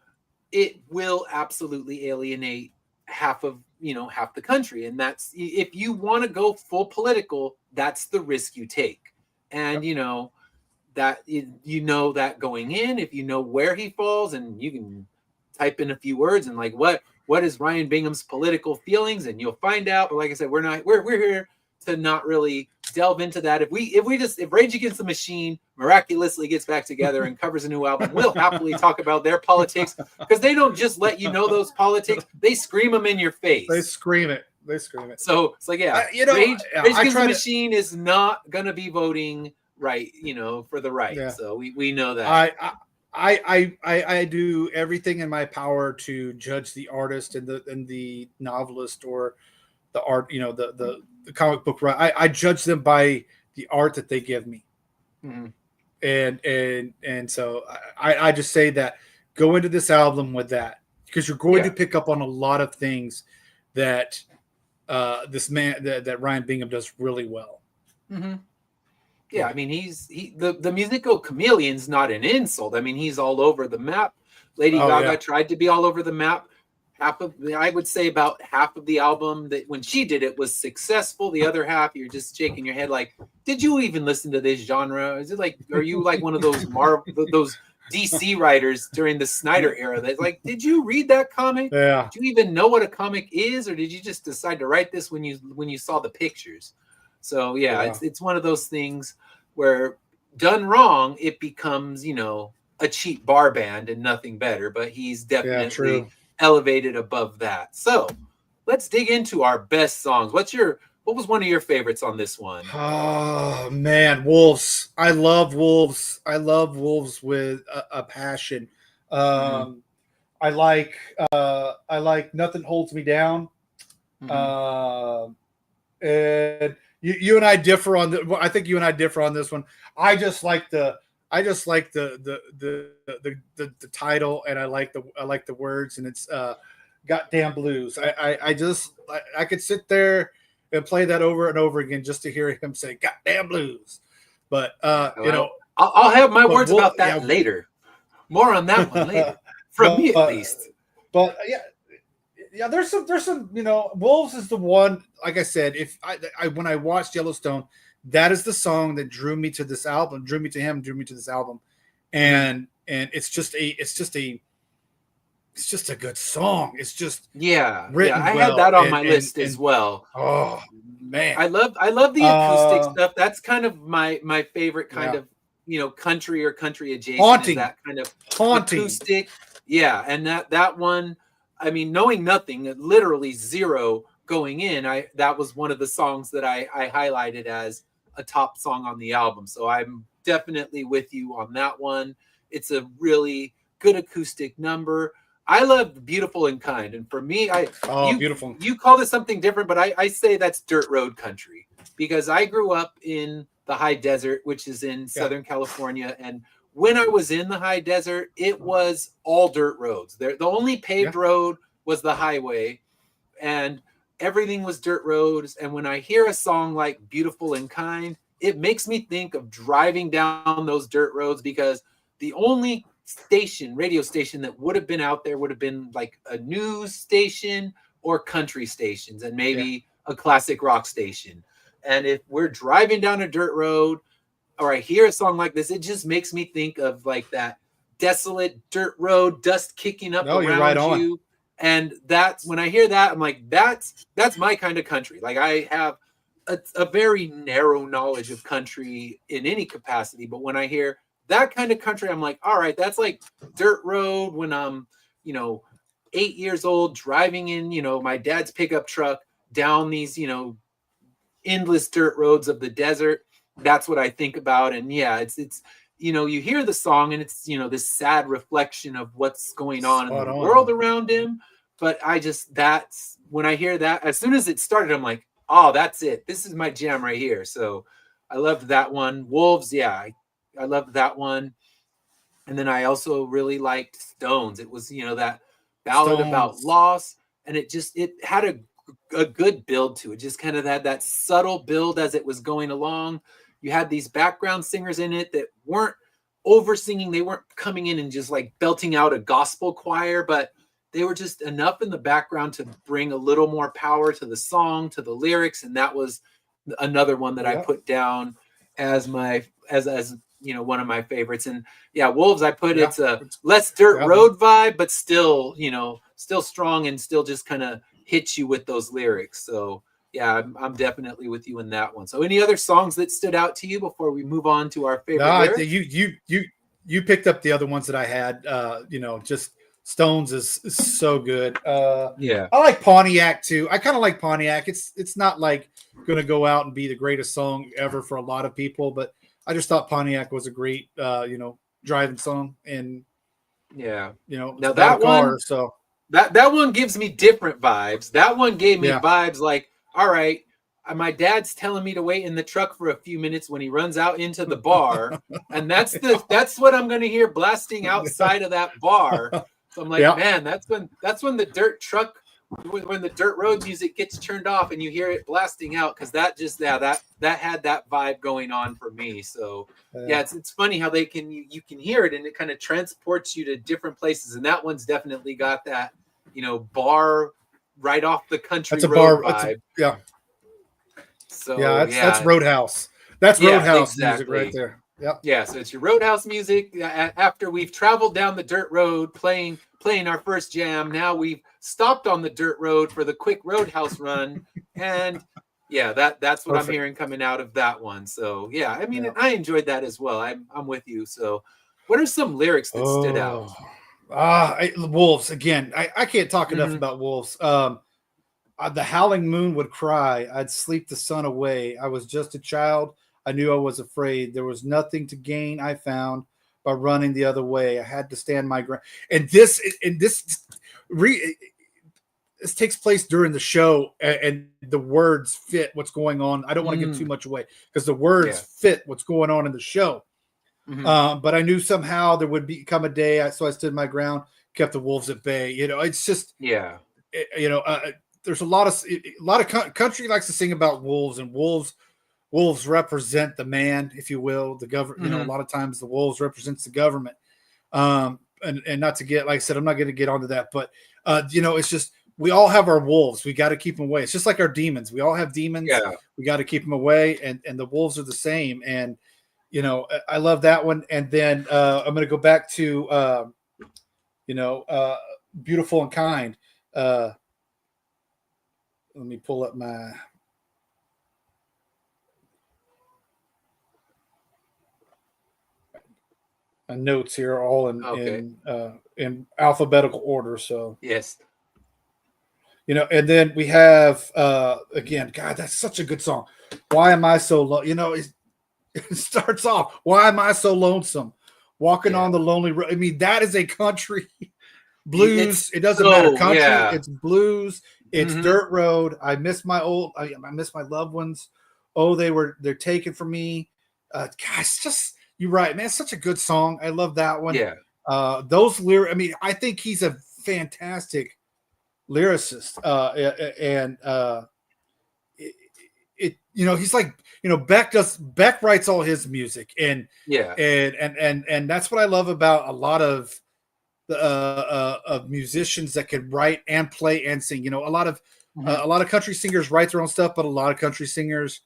it will absolutely alienate half the country, and that's if you want to go full political, that's the risk you take. And that going in, if you know where he falls, and you can type in a few words and like what is Ryan Bingham's political feelings, and you'll find out. But like I said, we're here to not really delve into that. If Rage Against the Machine miraculously gets back together and covers a new album, we'll happily talk about their politics, because they don't just let you know those politics, they scream them in your face. They scream it. So it's like, Rage Against the Machine is not going to be voting right, for the right. Yeah. So we know that. I do everything in my power to judge the artist and the novelist or the art, you know, the comic book. I judge them by the art that they give me. Mm-hmm. And so I just say that go into this album with that, because you're going to pick up on a lot of things that this man that Ryan Bingham does really well. Mm-hmm. Yeah, I mean, the musical chameleon's not an insult. I mean, he's all over the map. Lady Gaga tried to be all over the map. I would say about half of the album that when she did it was successful. The other half, you're just shaking your head like, did you even listen to this genre? Is it like, are you like one of those those DC writers during the Snyder era that's like, did you read that comic? Yeah. Do you even know what a comic is, or did you just decide to write this when you saw the pictures? So yeah. It's one of those things where done wrong, it becomes, you know, a cheap bar band and nothing better. But he's definitely elevated above that. So let's dig into our best songs. What was one of your favorites on this one? Oh man, Wolves. I love Wolves. I love Wolves with a passion. I like Nothing Holds Me Down. And you and I differ on the. I think you and I differ on this one. I just like the title, and I like the words, and it's Goddamn Blues. I could sit there and play that over and over again just to hear him say Goddamn Blues. But you know, I'll have my words about that later. More on that one later. From me at least. But yeah, there's some, you know, Wolves is the one, like I said, if I when I watched Yellowstone, that is the song that drew me to this album, drew me to this album. And it's just a good song. It's just written I well. had that on my list as well. Oh man. I love the acoustic stuff. That's kind of my favorite kind of, you know, country or country adjacent. Haunting. That kind of Haunting. Acoustic. Yeah, and that one, I mean, knowing nothing, literally zero going in, that was one of the songs that I highlighted as a top song on the album. So I'm definitely with you on that one. It's a really good acoustic number. I love Beautiful and Kind. And for me, beautiful. You call this something different, but I say that's dirt road country, because I grew up in the high desert, which is in Southern California. And when I was in the high desert, it was all dirt roads. The only paved road was the highway, and everything was dirt roads. And when I hear a song like Beautiful and Kind, it makes me think of driving down those dirt roads, because the only radio station that would have been out there would have been like a news station or country stations, and maybe a classic rock station. And if we're driving down a dirt road, or I hear a song like this, it just makes me think of like that desolate dirt road, dust kicking up around you. And that's when I hear that, I'm like, that's my kind of country. Like, I have a very narrow knowledge of country in any capacity, but when I hear that kind of country, I'm like, all right, that's like dirt road when I'm, you know, 8 years old, driving in, you know, my dad's pickup truck down these, you know, endless dirt roads of the desert. That's what I think about. And yeah, it's you know, you hear the song and it's, you know, this sad reflection of what's going on in the world around him. But that's when I hear that, as soon as it started, I'm like, oh, that's it. This is my jam right here. So I loved that one. Wolves, yeah, I loved that one. And then I also really liked Stones. It was, you know, that ballad about loss, and it had a good build to it. Just kind of had that subtle build as it was going along. You had these background singers in it that weren't over singing. They weren't coming in and just like belting out a gospel choir, but they were just enough in the background to bring a little more power to the song, to the lyrics. And that was another one that I put down as you know, one of my favorites. And yeah, Wolves, I put it's a less dirt road vibe, but still, you know, still strong and still just kind of hits you with those lyrics. So yeah, I'm definitely with you in that one. So any other songs that stood out to you before we move on to our favorite lyrics? You picked up the other ones that I had. You know, just Stones is so good. I like Pontiac too. I kind of like Pontiac. It's not like going to go out and be the greatest song ever for a lot of people, but I just thought Pontiac was a great, you know, driving song. And yeah, you know, now that car, one, so that one gives me different vibes. That one gave me vibes like all right, my dad's telling me to wait in the truck for a few minutes when he runs out into the bar, and that's what I'm going to hear blasting outside of that bar. So I'm like, Yeah, man, that's when the dirt truck, when the dirt road music gets turned off and you hear it blasting out, because that had that vibe going on for me. So yeah, it's funny how you can hear it and it kind of transports you to different places, and that one's definitely got that, bar right off the country that's a road bar. vibe. Yeah, yeah. So That's yeah, Roadhouse. That's yeah, Roadhouse music right exactly. there. Yep. Yeah, so it's your roadhouse music. After we've traveled down the dirt road playing our first jam, now we've stopped on the dirt road for the quick roadhouse run, and yeah, that's what I'm Perfect. hearing coming out of that one. So yeah, I mean, Yeah. I enjoyed that as well. I'm with you. So, what are some lyrics that stood out? Oh, Wolves again. I can't talk enough Mm-hmm. about Wolves. The howling moon would cry. I'd sleep the sun away. I was just a child. I knew I was afraid. There was nothing to gain. I found by running the other way. I had to stand my ground. Re, this takes place during the show, and the words fit what's going on. I don't want to give too Mm, much away because the words yeah. fit what's going on in the show. Mm-hmm. But I knew somehow there would become a day, so I stood my ground, kept the wolves at bay. It's just, Yeah. there's a lot of country likes to sing about wolves, and wolves represent the man, if you will, the government. A Mm-hmm. lot of times the wolves represents the government. And not to get, like I said, I'm not going to get onto that, but it's just we all have our wolves. We got to keep them away. It's just like our demons. We all have demons. Yeah. We got to keep them away, and the wolves are the same. And I love that one. And then I'm going to go back to beautiful and kind. Let me pull up my notes here, all in Okay. in alphabetical order. So Yes. and then we have again, God, that's such a good song. Why am I so low? It starts off, why am I so lonesome? Walking Yeah. on the lonely road. I mean, that is a country blues. It's It doesn't matter. so Country, yeah. it's blues, it's Mm-hmm. dirt road. I miss my loved ones. Oh, they're taken from me. Gosh, just you're right, man. It's such a good song. I love that one. Yeah. Those lyrics, I mean, I think he's a fantastic lyricist. And he's like, Beck writes all his music, and Yeah. and that's what I love about a lot of the of musicians that can write and play and sing. Mm-hmm. A lot of country singers write their own stuff, but a lot of country singers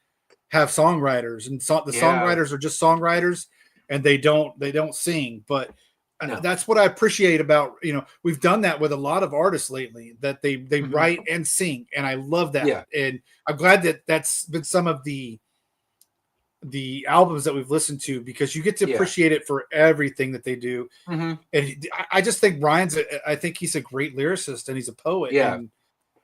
have songwriters, and the Yeah. songwriters are just songwriters, and they don't sing. But No. that's what I appreciate about we've done that with a lot of artists lately, that they Mm-hmm. write and sing, and I love that. Yeah. And I'm glad that that's been some of the albums that we've listened to, because you get to Yeah. appreciate it for everything that they do. Mm-hmm. And I just think I think he's a great lyricist, and he's a poet. Yeah. And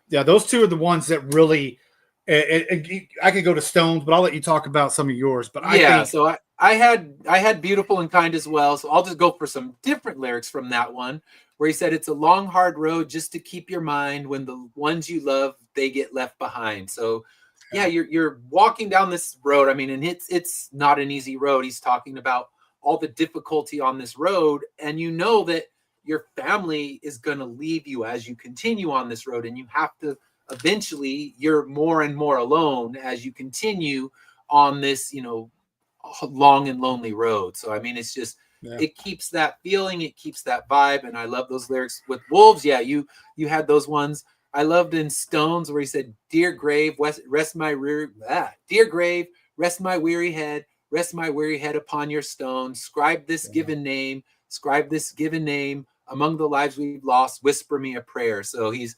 yeah, those two are the ones that really. I could go to Stones, but I'll let you talk about some of yours. But I Yeah. think, So I had Beautiful and Kind as well. So I'll just go for some different lyrics from that one, where he said, "It's a long, hard road just to keep your mind when the ones you love, they get left behind." So yeah, you're walking down this road. I mean, and it's not an easy road. He's talking about all the difficulty on this road, and you know that your family is going to leave you as you continue on this road, and you have to eventually, you're more and more alone as you continue on this, long and lonely road. So I mean, it's just, yeah, it keeps that feeling, it keeps that vibe, and I love those lyrics with Wolves. Yeah, you had those ones. I loved in Stones where he said, "Dear grave, rest my dear grave, rest my weary head, rest my weary head upon your stone. Scribe this given name among the lives we've lost. Whisper me a prayer." So he's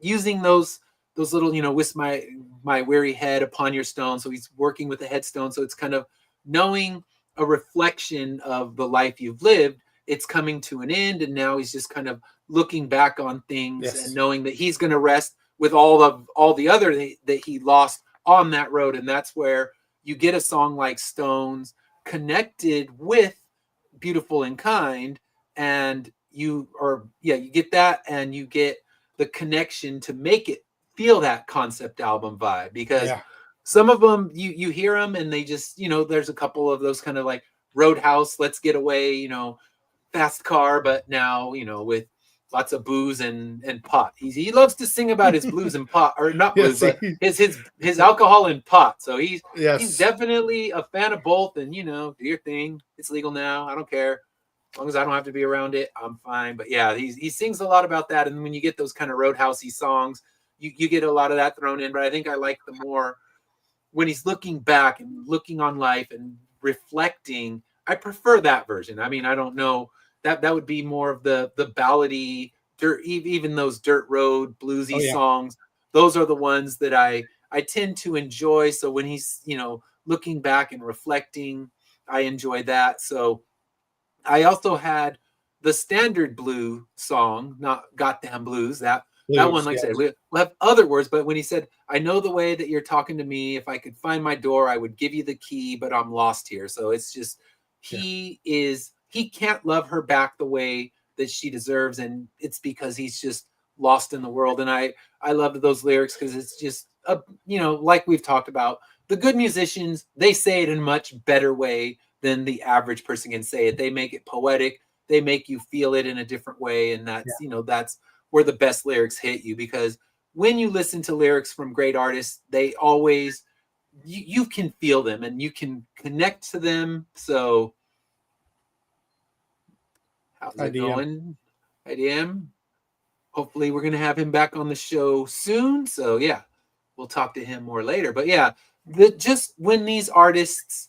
using those little, with my weary head upon your stone. So he's working with the headstone. So it's kind of knowing a reflection of the life you've lived. It's coming to an end, and now he's just kind of looking back on things and yes, knowing that he's going to rest with all the other that he lost on that road. And that's where you get a song like Stones connected with Beautiful and Kind, and you get that, and you get the connection to make it feel that concept album vibe, because Yeah. some of them you hear them and they just, there's a couple of those kind of like Roadhouse, Let's Get Away, fast car, but now, with lots of booze and pot. He loves to sing about his blues and pot, or not blues, Yes. but his alcohol and pot. So he's Yes. definitely a fan of both, and do your thing. It's legal now. I don't care. As long as I don't have to be around it, I'm fine. But yeah, he sings a lot about that. And when you get those kind of roadhousey songs, you get a lot of that thrown in. But I think I like the more when he's looking back and looking on life and reflecting. I prefer that version. I mean, I don't know, that would be more of the ballady dirt, even those dirt road bluesy songs. Those are the ones that I tend to enjoy. So when he's, looking back and reflecting, I enjoy that. So I also had the standard blue song, not Goddamn Blues. That one, like I said, we'll have other words, but when he said, I know the way that you're talking to me, if I could find my door, I would give you the key, but I'm lost here. So it's just, he can't love her back the way that she deserves. And it's because he's just lost in the world. And I love those lyrics because it's just, like we've talked about, the good musicians, they say it in a much better way than the average person can say it. They make it poetic. They make you feel it in a different way. And that's, that's where the best lyrics hit you, because when you listen to lyrics from great artists, they always, you can feel them and you can connect to them. So how's it going? IDM. Hopefully we're going to have him back on the show soon. So yeah, we'll talk to him more later. But yeah, just when these artists,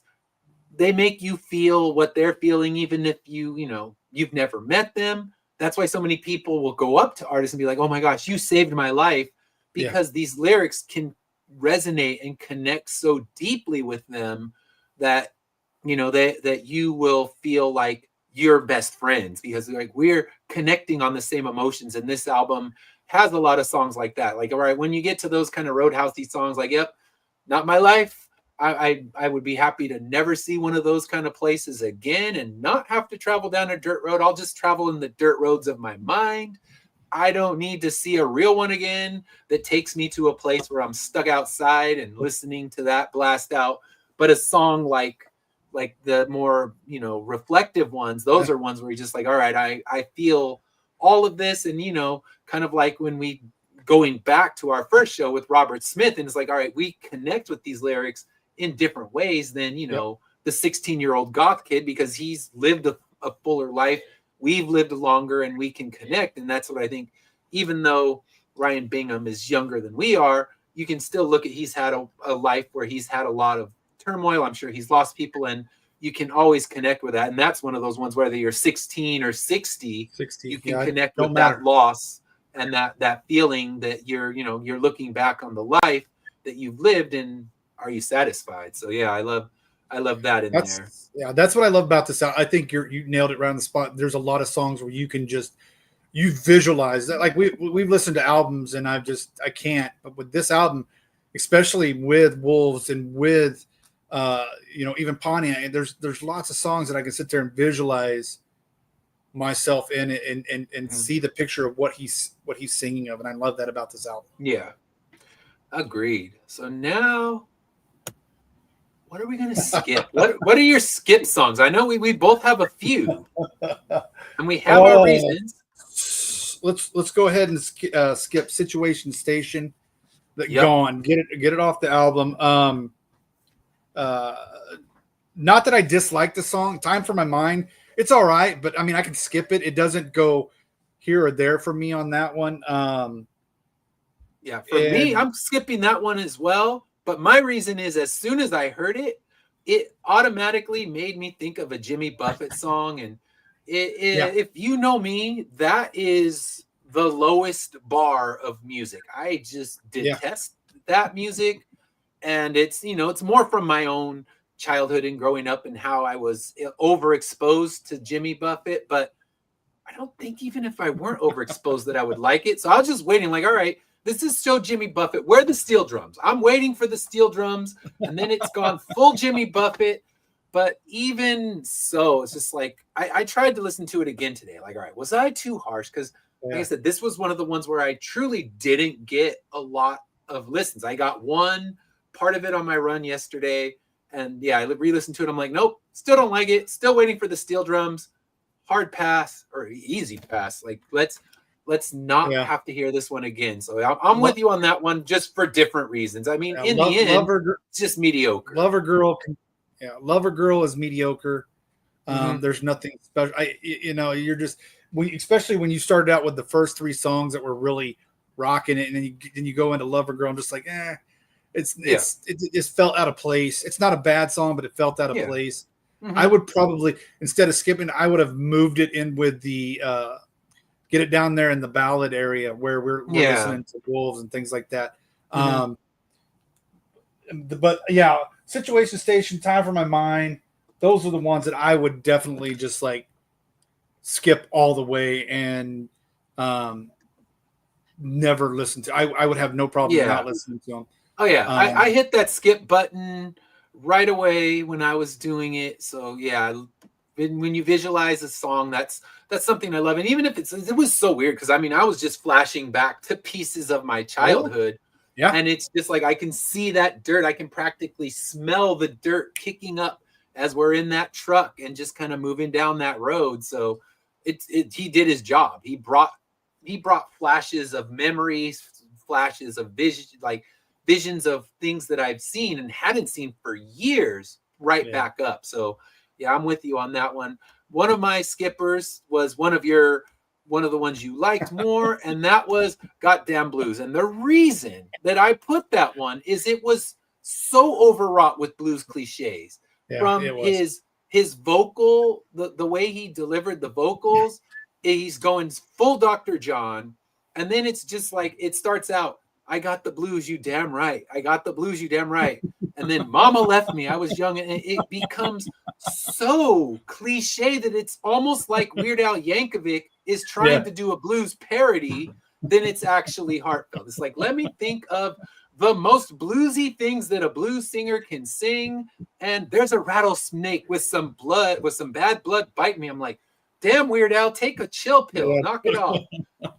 they make you feel what they're feeling, even if you've never met them. That's why so many people will go up to artists and be like, oh my gosh, you saved my life, because these lyrics can resonate and connect so deeply with them that, that you will feel like you're best friends, because like we're connecting on the same emotions. And this album has a lot of songs like that. Like, all right, when you get to those kind of roadhousey songs, like, yep, not my life. I would be happy to never see one of those kind of places again and not have to travel down a dirt road. I'll just travel in the dirt roads of my mind. I don't need to see a real one again that takes me to a place where I'm stuck outside and listening to that blast out. But a song like the more, reflective ones, those are ones where you're just like, all right, I feel all of this. And, kind of like when we going back to our first show with Robert Smith, and it's like, all right, we connect with these lyrics in different ways than, the 16-year-old goth kid, because he's lived a fuller life. We've lived longer and we can connect. And that's what I think, even though Ryan Bingham is younger than we are, you can still look at, he's had a life where he's had a lot of turmoil. I'm sure he's lost people, and you can always connect with that. And that's one of those ones, whether you're 16 or 60, you can connect with that loss and that feeling that you're looking back on the life that you've lived, and are you satisfied? So yeah, I love that in there. Yeah, that's what I love about this. I think you nailed it right on the spot. There's a lot of songs where you can just, you visualize that. Like we've listened to albums and I can't, but with this album, especially with Wolves and with even Pontiac, there's lots of songs that I can sit there and visualize myself in it and see the picture of what he's singing of. And I love that about this album. Yeah. Agreed. So now, what are we going to skip? What are your skip songs? I know we both have a few, and we have our reasons. Let's go ahead and skip Situation Station. Gone. Get it off the album. Not that I dislike the song. Time for My Mind. It's all right, but I mean, I can skip it. It doesn't go here or there for me on that one. Yeah, for me, I'm skipping that one as well. But my reason is, as soon as I heard it, it automatically made me think of a Jimmy Buffett song. And if you know me, that is the lowest bar of music. I just detest that music. And it's, it's more from my own childhood and growing up and how I was overexposed to Jimmy Buffett. But I don't think even if I weren't overexposed that I would like it. So I was just waiting, like, all right, this is so Jimmy Buffett. Where are the steel drums? I'm waiting for the steel drums. And then it's gone full Jimmy Buffett. But even so, it's just like, I tried to listen to it again today. Like, all right, was I too harsh? Because like I said, this was one of the ones where I truly didn't get a lot of listens. I got one part of it on my run yesterday, and yeah, I re-listened to it. I'm like, nope, still don't like it. Still waiting for the steel drums. Hard pass or easy pass. Like let's not have to hear this one again. So I'm with you on that one, just for different reasons. I mean, in the end, it's just mediocre. Lover Girl is mediocre. There's nothing special. You're just especially when you started out with the first 3 songs that were really rocking it, and then you go into Lover Girl and just like, it just felt out of place. It's not a bad song, but it felt out of place. I would probably, instead of skipping, I would have moved it in with the get it down there in the ballad area where we're listening to Wolves and things like that. But yeah, Situation Station, Time for My Mind, those are the ones that I would definitely just like skip all the way and never listen to. I would have no problem not listening to them. Oh yeah, I hit that skip button right away when I was doing it. So yeah, when you visualize a song, that's something I love. And even if it was so weird, because I mean, I was just flashing back to pieces of my childhood. Yeah. And it's just like I can see that dirt. I can practically smell the dirt kicking up as we're in that truck and just kind of moving down that road. So he did his job. He brought flashes of memories, flashes of visions of things that I've seen and hadn't seen for years back up. So yeah, I'm with you on that one. One of my skippers was one of the ones you liked more, and that was Goddamn Blues. And the reason that I put that one is it was so overwrought with blues cliches. From his vocal, the way he delivered the vocals, he's going full Dr. John, and then it's just like it starts out, I got the blues, you damn right. I got the blues, you damn right. And then Mama left me. I was young, and it becomes so cliche that it's almost like Weird Al Yankovic is trying to do a blues parody than it's actually heartfelt. It's like, let me think of the most bluesy things that a blues singer can sing, and there's a rattlesnake with some bad blood biting me. I'm like, damn, Weird Al, take a chill pill, knock it off.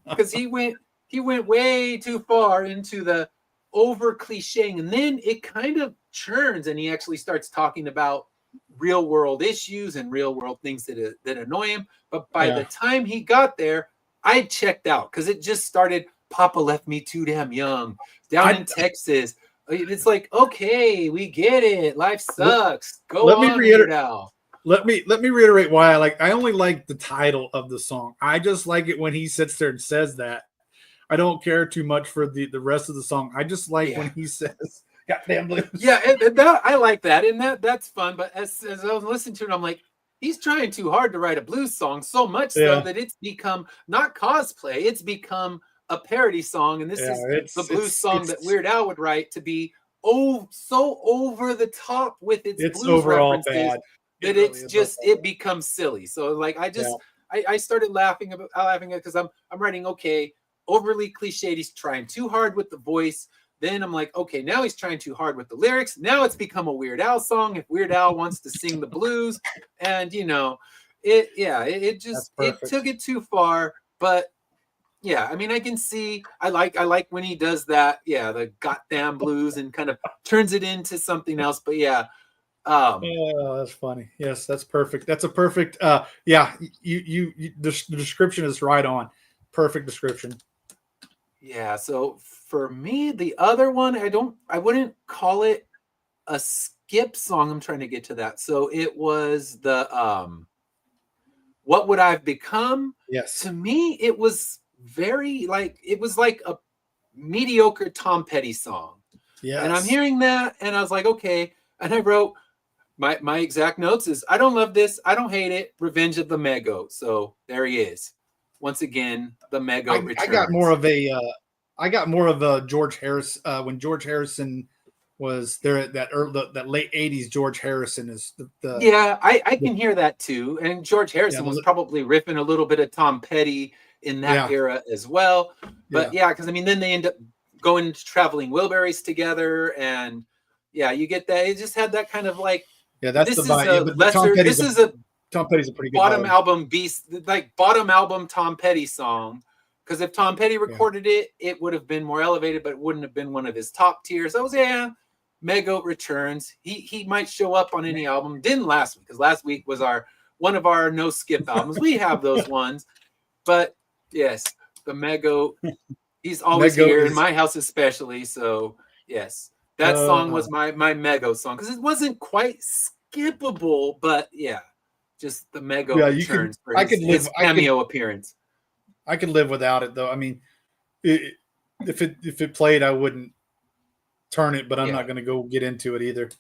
Because he went way too far into the over clicheing, and then it kind of churns, and he actually starts talking about real world issues and real world things that annoy him. But by the time he got there, I checked out because it just started. Papa left me too damn young down in Texas. It's like, okay, we get it. Life sucks. Let me reiterate why I only like the title of the song. I just like it when he sits there and says that. I don't care too much for the rest of the song. I just like when he says "Goddamn Blues." Yeah, and that I like that, and that's fun. But as I was listening to it, I'm like, he's trying too hard to write a blues song, so much so that it's become not cosplay. It's become a parody song, and this is the blues song that Weird Al would write to be so over the top with its blues references that it becomes silly. So like I started laughing at it because I'm writing, okay, overly cliched. He's trying too hard with the voice. Then I'm like, okay, now he's trying too hard with the lyrics. Now it's become a Weird Al song. If Weird Al wants to sing the blues, and it took it too far. But yeah, I mean, I can see. I like when he does that. Yeah, the goddamn blues and kind of turns it into something else. But yeah. That's funny. Yes, that's perfect. That's a perfect. The description is right on. Perfect description. Yeah. So for me, the other one, I wouldn't call it a skip song. I'm trying to get to that. So it was the What Would I've Become? Yes. To me, it was it was like a mediocre Tom Petty song. Yeah. And I'm hearing that, and I was like, okay. And I wrote my exact notes is, I don't love this, I don't hate it. Revenge of the Mego. So there he is. Once again, the Mego returns. I got more of a George Harris when George Harrison was there at that late 80s. George Harrison is I can hear that too. And George Harrison was probably riffing a little bit of Tom Petty in that era as well. But because I mean, then they end up going to Traveling Wilburys together, and you get that. It just had that kind of like, that's this the vibe. Tom Petty's a pretty good bottom album Tom Petty song Because if Tom Petty recorded it, it would have been more elevated, but it wouldn't have been one of his top tiers. I was, Mego returns. He might show up on any album. Didn't last week, because last week was one of our no skip albums. We have those ones. But yes, the Mego, he's always Mego here in my house especially. So yes, that song was my Mego song, because it wasn't quite skippable, but yeah, just the Mego returns for his cameo appearance. I could live without it though. I mean, if it played, I wouldn't turn it, but I'm not going to go get into it either.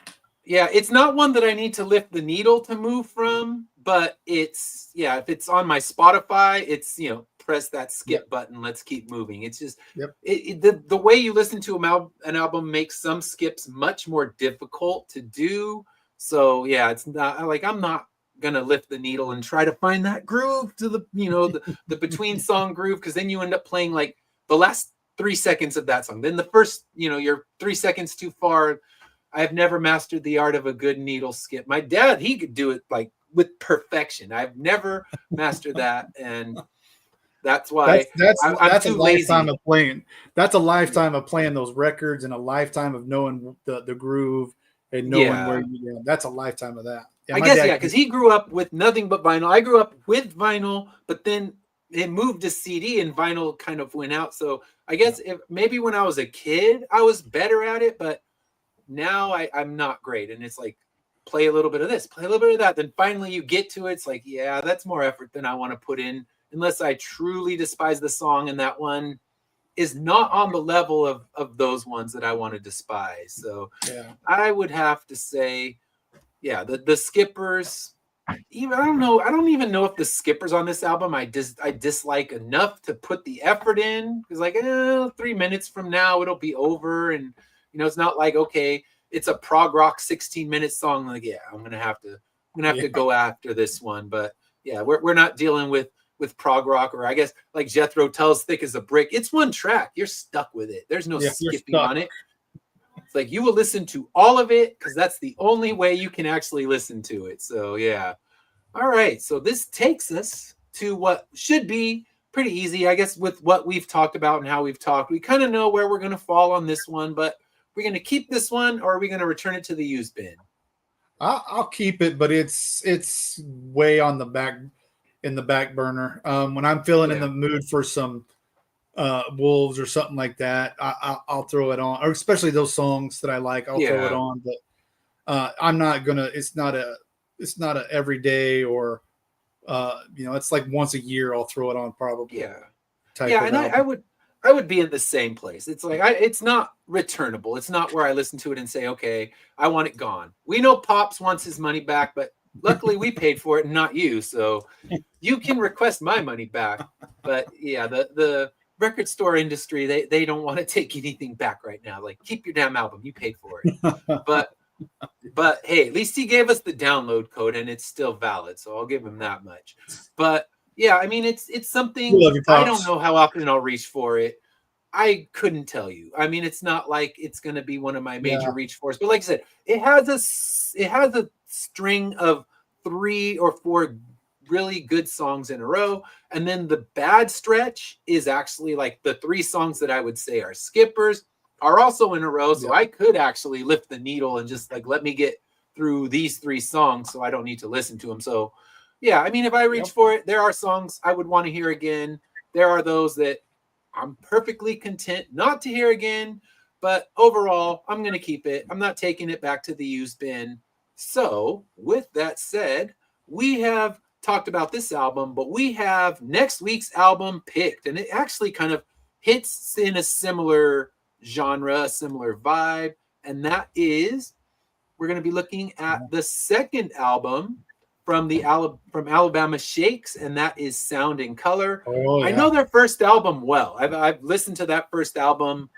Yeah, it's not one that I need to lift the needle to move from, but it's, if it's on my Spotify, it's, press that skip button. Let's keep moving. It's just the way you listen to an album makes some skips much more difficult to do. So yeah, it's not like I'm not gonna lift the needle and try to find that groove to the the between song groove, because then you end up playing like the last 3 seconds of that song. Then the first, you're 3 seconds too far. I've never mastered the art of a good needle skip. My dad, he could do it like with perfection. I've never mastered that, and that's why that's too a lifetime lazy. of playing. That's a lifetime of playing those records, and a lifetime of knowing the groove and knowing where you. That's a lifetime of that. Yeah, I guess because he grew up with nothing but vinyl. I grew up with vinyl, but then it moved to CD, and vinyl kind of went out. So I guess maybe when I was a kid, I was better at it, but now I'm not great. And it's like, play a little bit of this, play a little bit of that. Then finally you get to it. It's like, that's more effort than I want to put in, unless I truly despise the song. And that one is not on the level of those ones that I want to despise. So I would have to say, the skippers, even I don't even know if the skippers on this album I dislike enough to put the effort in, because like 3 minutes from now it'll be over, and it's not like, okay, it's a prog rock 16-minute song, like I'm gonna have to go after this one. But we're not dealing with prog rock, or I guess like Jethro Tull's Thick as a Brick. It's one track, you're stuck with it, there's no skipping on it. It's like you will listen to all of it, because that's the only way you can actually listen to it. So all right, so this takes us to what should be pretty easy, I guess, with what we've talked about and how we've talked. We kind of know where we're going to fall on this one, but we're going to keep this one, or are we going to return it to the used bin? I'll keep it, but it's way on the back burner. When I'm feeling in the mood for some Wolves or something like that, I'll throw it on, or especially those songs that I like, I'll throw it on. But I'm not gonna. It's not a everyday, or it's like once a year I'll throw it on probably. And I would be in the same place. It's like it's not returnable. It's not where I listen to it and say, okay, I want it gone. We know Pops wants his money back, but luckily we paid for it and not you, so you can request my money back. But the record store industry, they don't want to take anything back right now. Like, keep your damn album, you paid for it. but hey, at least he gave us the download code, and it's still valid, so I'll give him that much. But I mean, it's something I don't know how often I'll reach for it. I couldn't tell you. I mean, it's not like it's going to be one of my major reach fors, but like I said, it has a string of 3 or 4 really good songs in a row, and then the bad stretch is actually like the 3 songs that I would say are skippers are also in a row. So I could actually lift the needle and just like, let me get through these 3 songs so I don't need to listen to them. So I mean, if I reach for it, there are songs I would want to hear again. There are those that I'm perfectly content not to hear again, but overall, I'm going to keep it. I'm not taking it back to the used bin. So with that said, we have talked about this album, but we have next week's album picked, and it actually kind of hits in a similar genre, a similar vibe, and that is, we're going to be looking at the second album from Alabama Shakes, and that is Sound and Color. I know their first album well. I've listened to that first album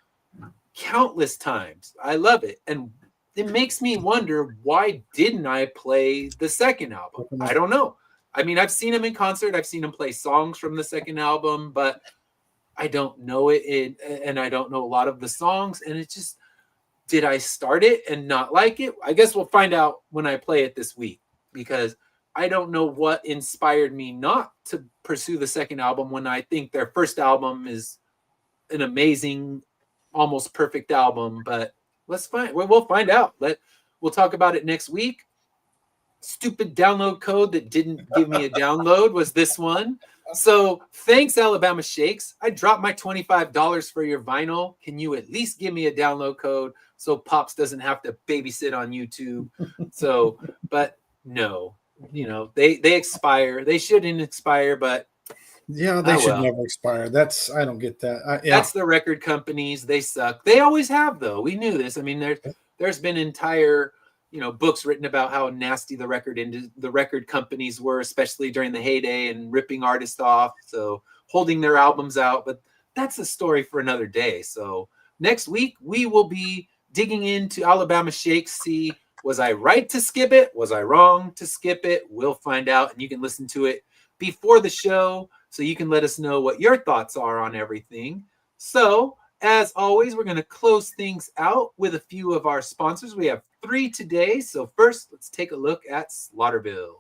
countless times. I love it, and it makes me wonder, why didn't I play the second album? I don't know. I mean, I've seen him in concert. I've seen him play songs from the second album, but I don't know it, and I don't know a lot of the songs. And it just, did I start it and not like it? I guess we'll find out when I play it this week, because I don't know what inspired me not to pursue the second album when I think their first album is an amazing, almost perfect album. But we'll find out. We'll talk about it next week. Stupid download code that didn't give me a download was this one. So thanks, Alabama Shakes. I dropped my $25 for your vinyl. Can you at least give me a download code so Pops doesn't have to babysit on YouTube? So, but no, they expire. They shouldn't expire, but yeah, they should never expire. I don't get that. That's the record companies. They suck. They always have, though. We knew this. I mean, there's been entire books written about how nasty the record companies were, especially during the heyday, and ripping artists off, so holding their albums out. But that's a story for another day. So next week we will be digging into Alabama Shakes. See, was I right to skip it? Was I wrong to skip it? We'll find out, and you can listen to it before the show so you can let us know what your thoughts are on everything. So as always, we're going to close things out with a few of our sponsors. We have 3 today. So first, let's take a look at Slaughterville.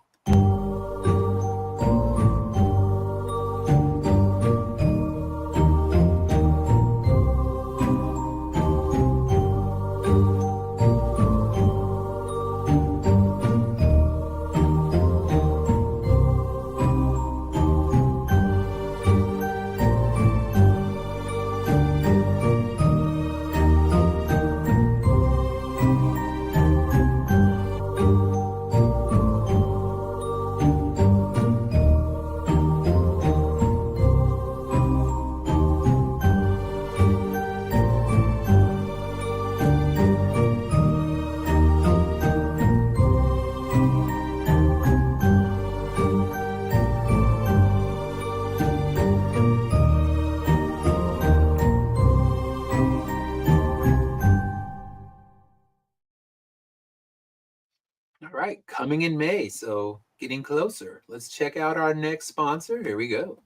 All right, coming in May, so getting closer. Let's check out our next sponsor. Here we go.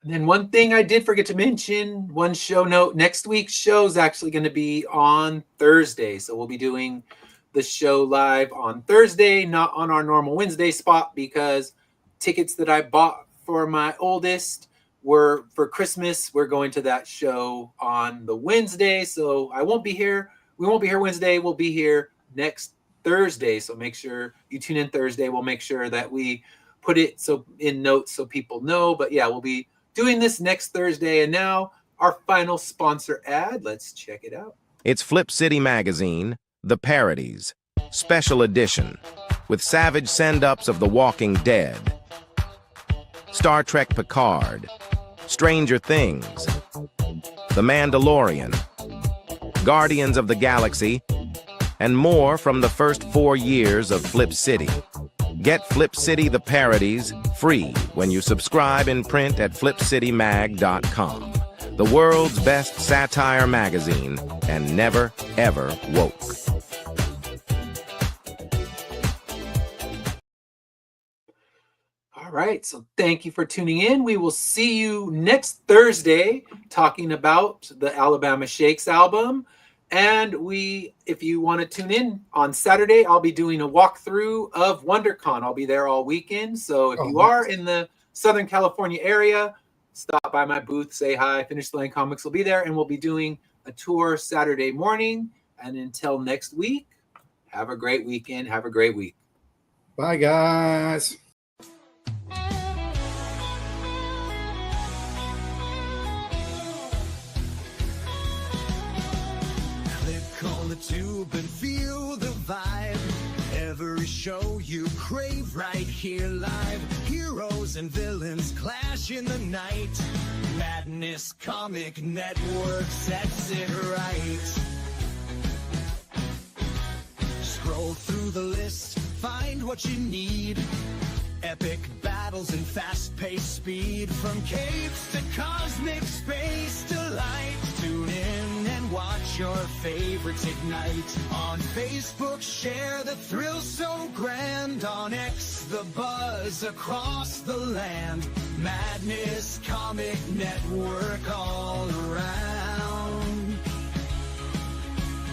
And then one thing I did forget to mention, one show note, next week's show is actually going to be on Thursday. So we'll be doing the show live on Thursday, not on our normal Wednesday spot, because tickets that I bought for my oldest were for Christmas. We're going to that show on the Wednesday. So I won't be here. We won't be here Wednesday. We'll be here next Thursday. So make sure you tune in Thursday. We'll make sure that we put it in notes so people know. But yeah, we'll be doing this next Thursday. And now our final sponsor ad. Let's check it out. It's Flip City Magazine, The Parodies, Special Edition, with savage send-ups of The Walking Dead, Star Trek Picard, Stranger Things, The Mandalorian, Guardians of the Galaxy, and more from the first 4 years of Flip City. Get Flip City The Parodies free when you subscribe in print at flipcitymag.com. The world's best satire magazine, and never, ever woke. All right, so thank you for tuning in. We will see you next Thursday talking about the Alabama Shakes album. And if you want to tune in on Saturday, I'll be doing a walkthrough of WonderCon. I'll be there all weekend. So if you are in the Southern California area, stop by my booth, say hi. Finish Line Comics will be there, and we'll be doing a tour Saturday morning. And until next week, have a great weekend. Have a great week. Bye, guys. YouTube and feel the vibe. Every show you crave right here live. Heroes and villains clash in the night. Madness Comic Network sets it right. Scroll through the list, find what you need. Epic battles and fast-paced speed. From capes to cosmic space delight. Tune in and watch your favorites ignite. On Facebook, share the thrill so grand. On X, the buzz across the land. Madness Comic Network all around.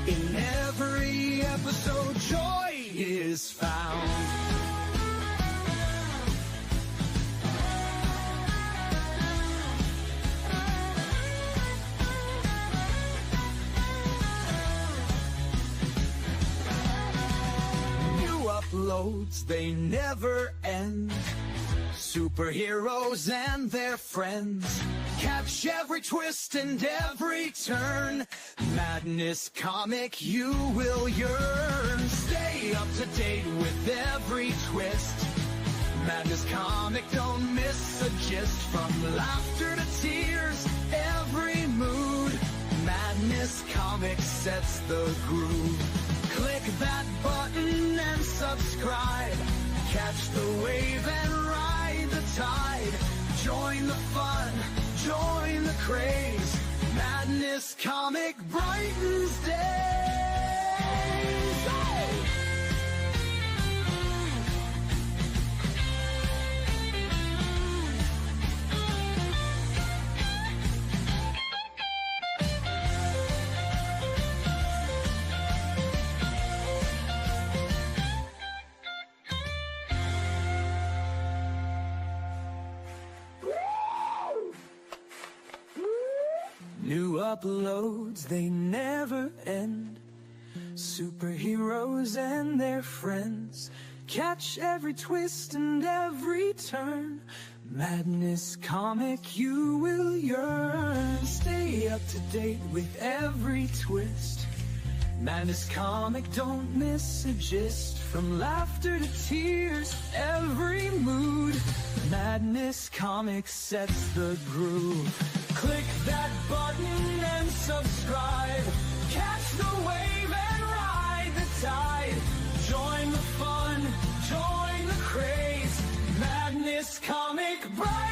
In every episode, joy is found. Uploads, they never end. Superheroes and their friends. Catch every twist and every turn. Madness Comic, you will yearn. Stay up to date with every twist. Madness Comic, don't miss a gist. From laughter to tears, every mood. Madness Comic sets the groove. Click that button and subscribe. Catch the wave and ride the tide. Join the fun, join the craze. Madness Comic brightens days. Hey! New uploads, they never end. Superheroes and their friends. Catch every twist and every turn. Madness Comic, you will yearn. Stay up to date with every twist. Madness Comic, don't miss a gist. From laughter to tears, every mood. Madness Comic sets the groove. Click that button and subscribe. Catch the wave and ride the tide. Join the fun, join the craze. Madness Comic Bright.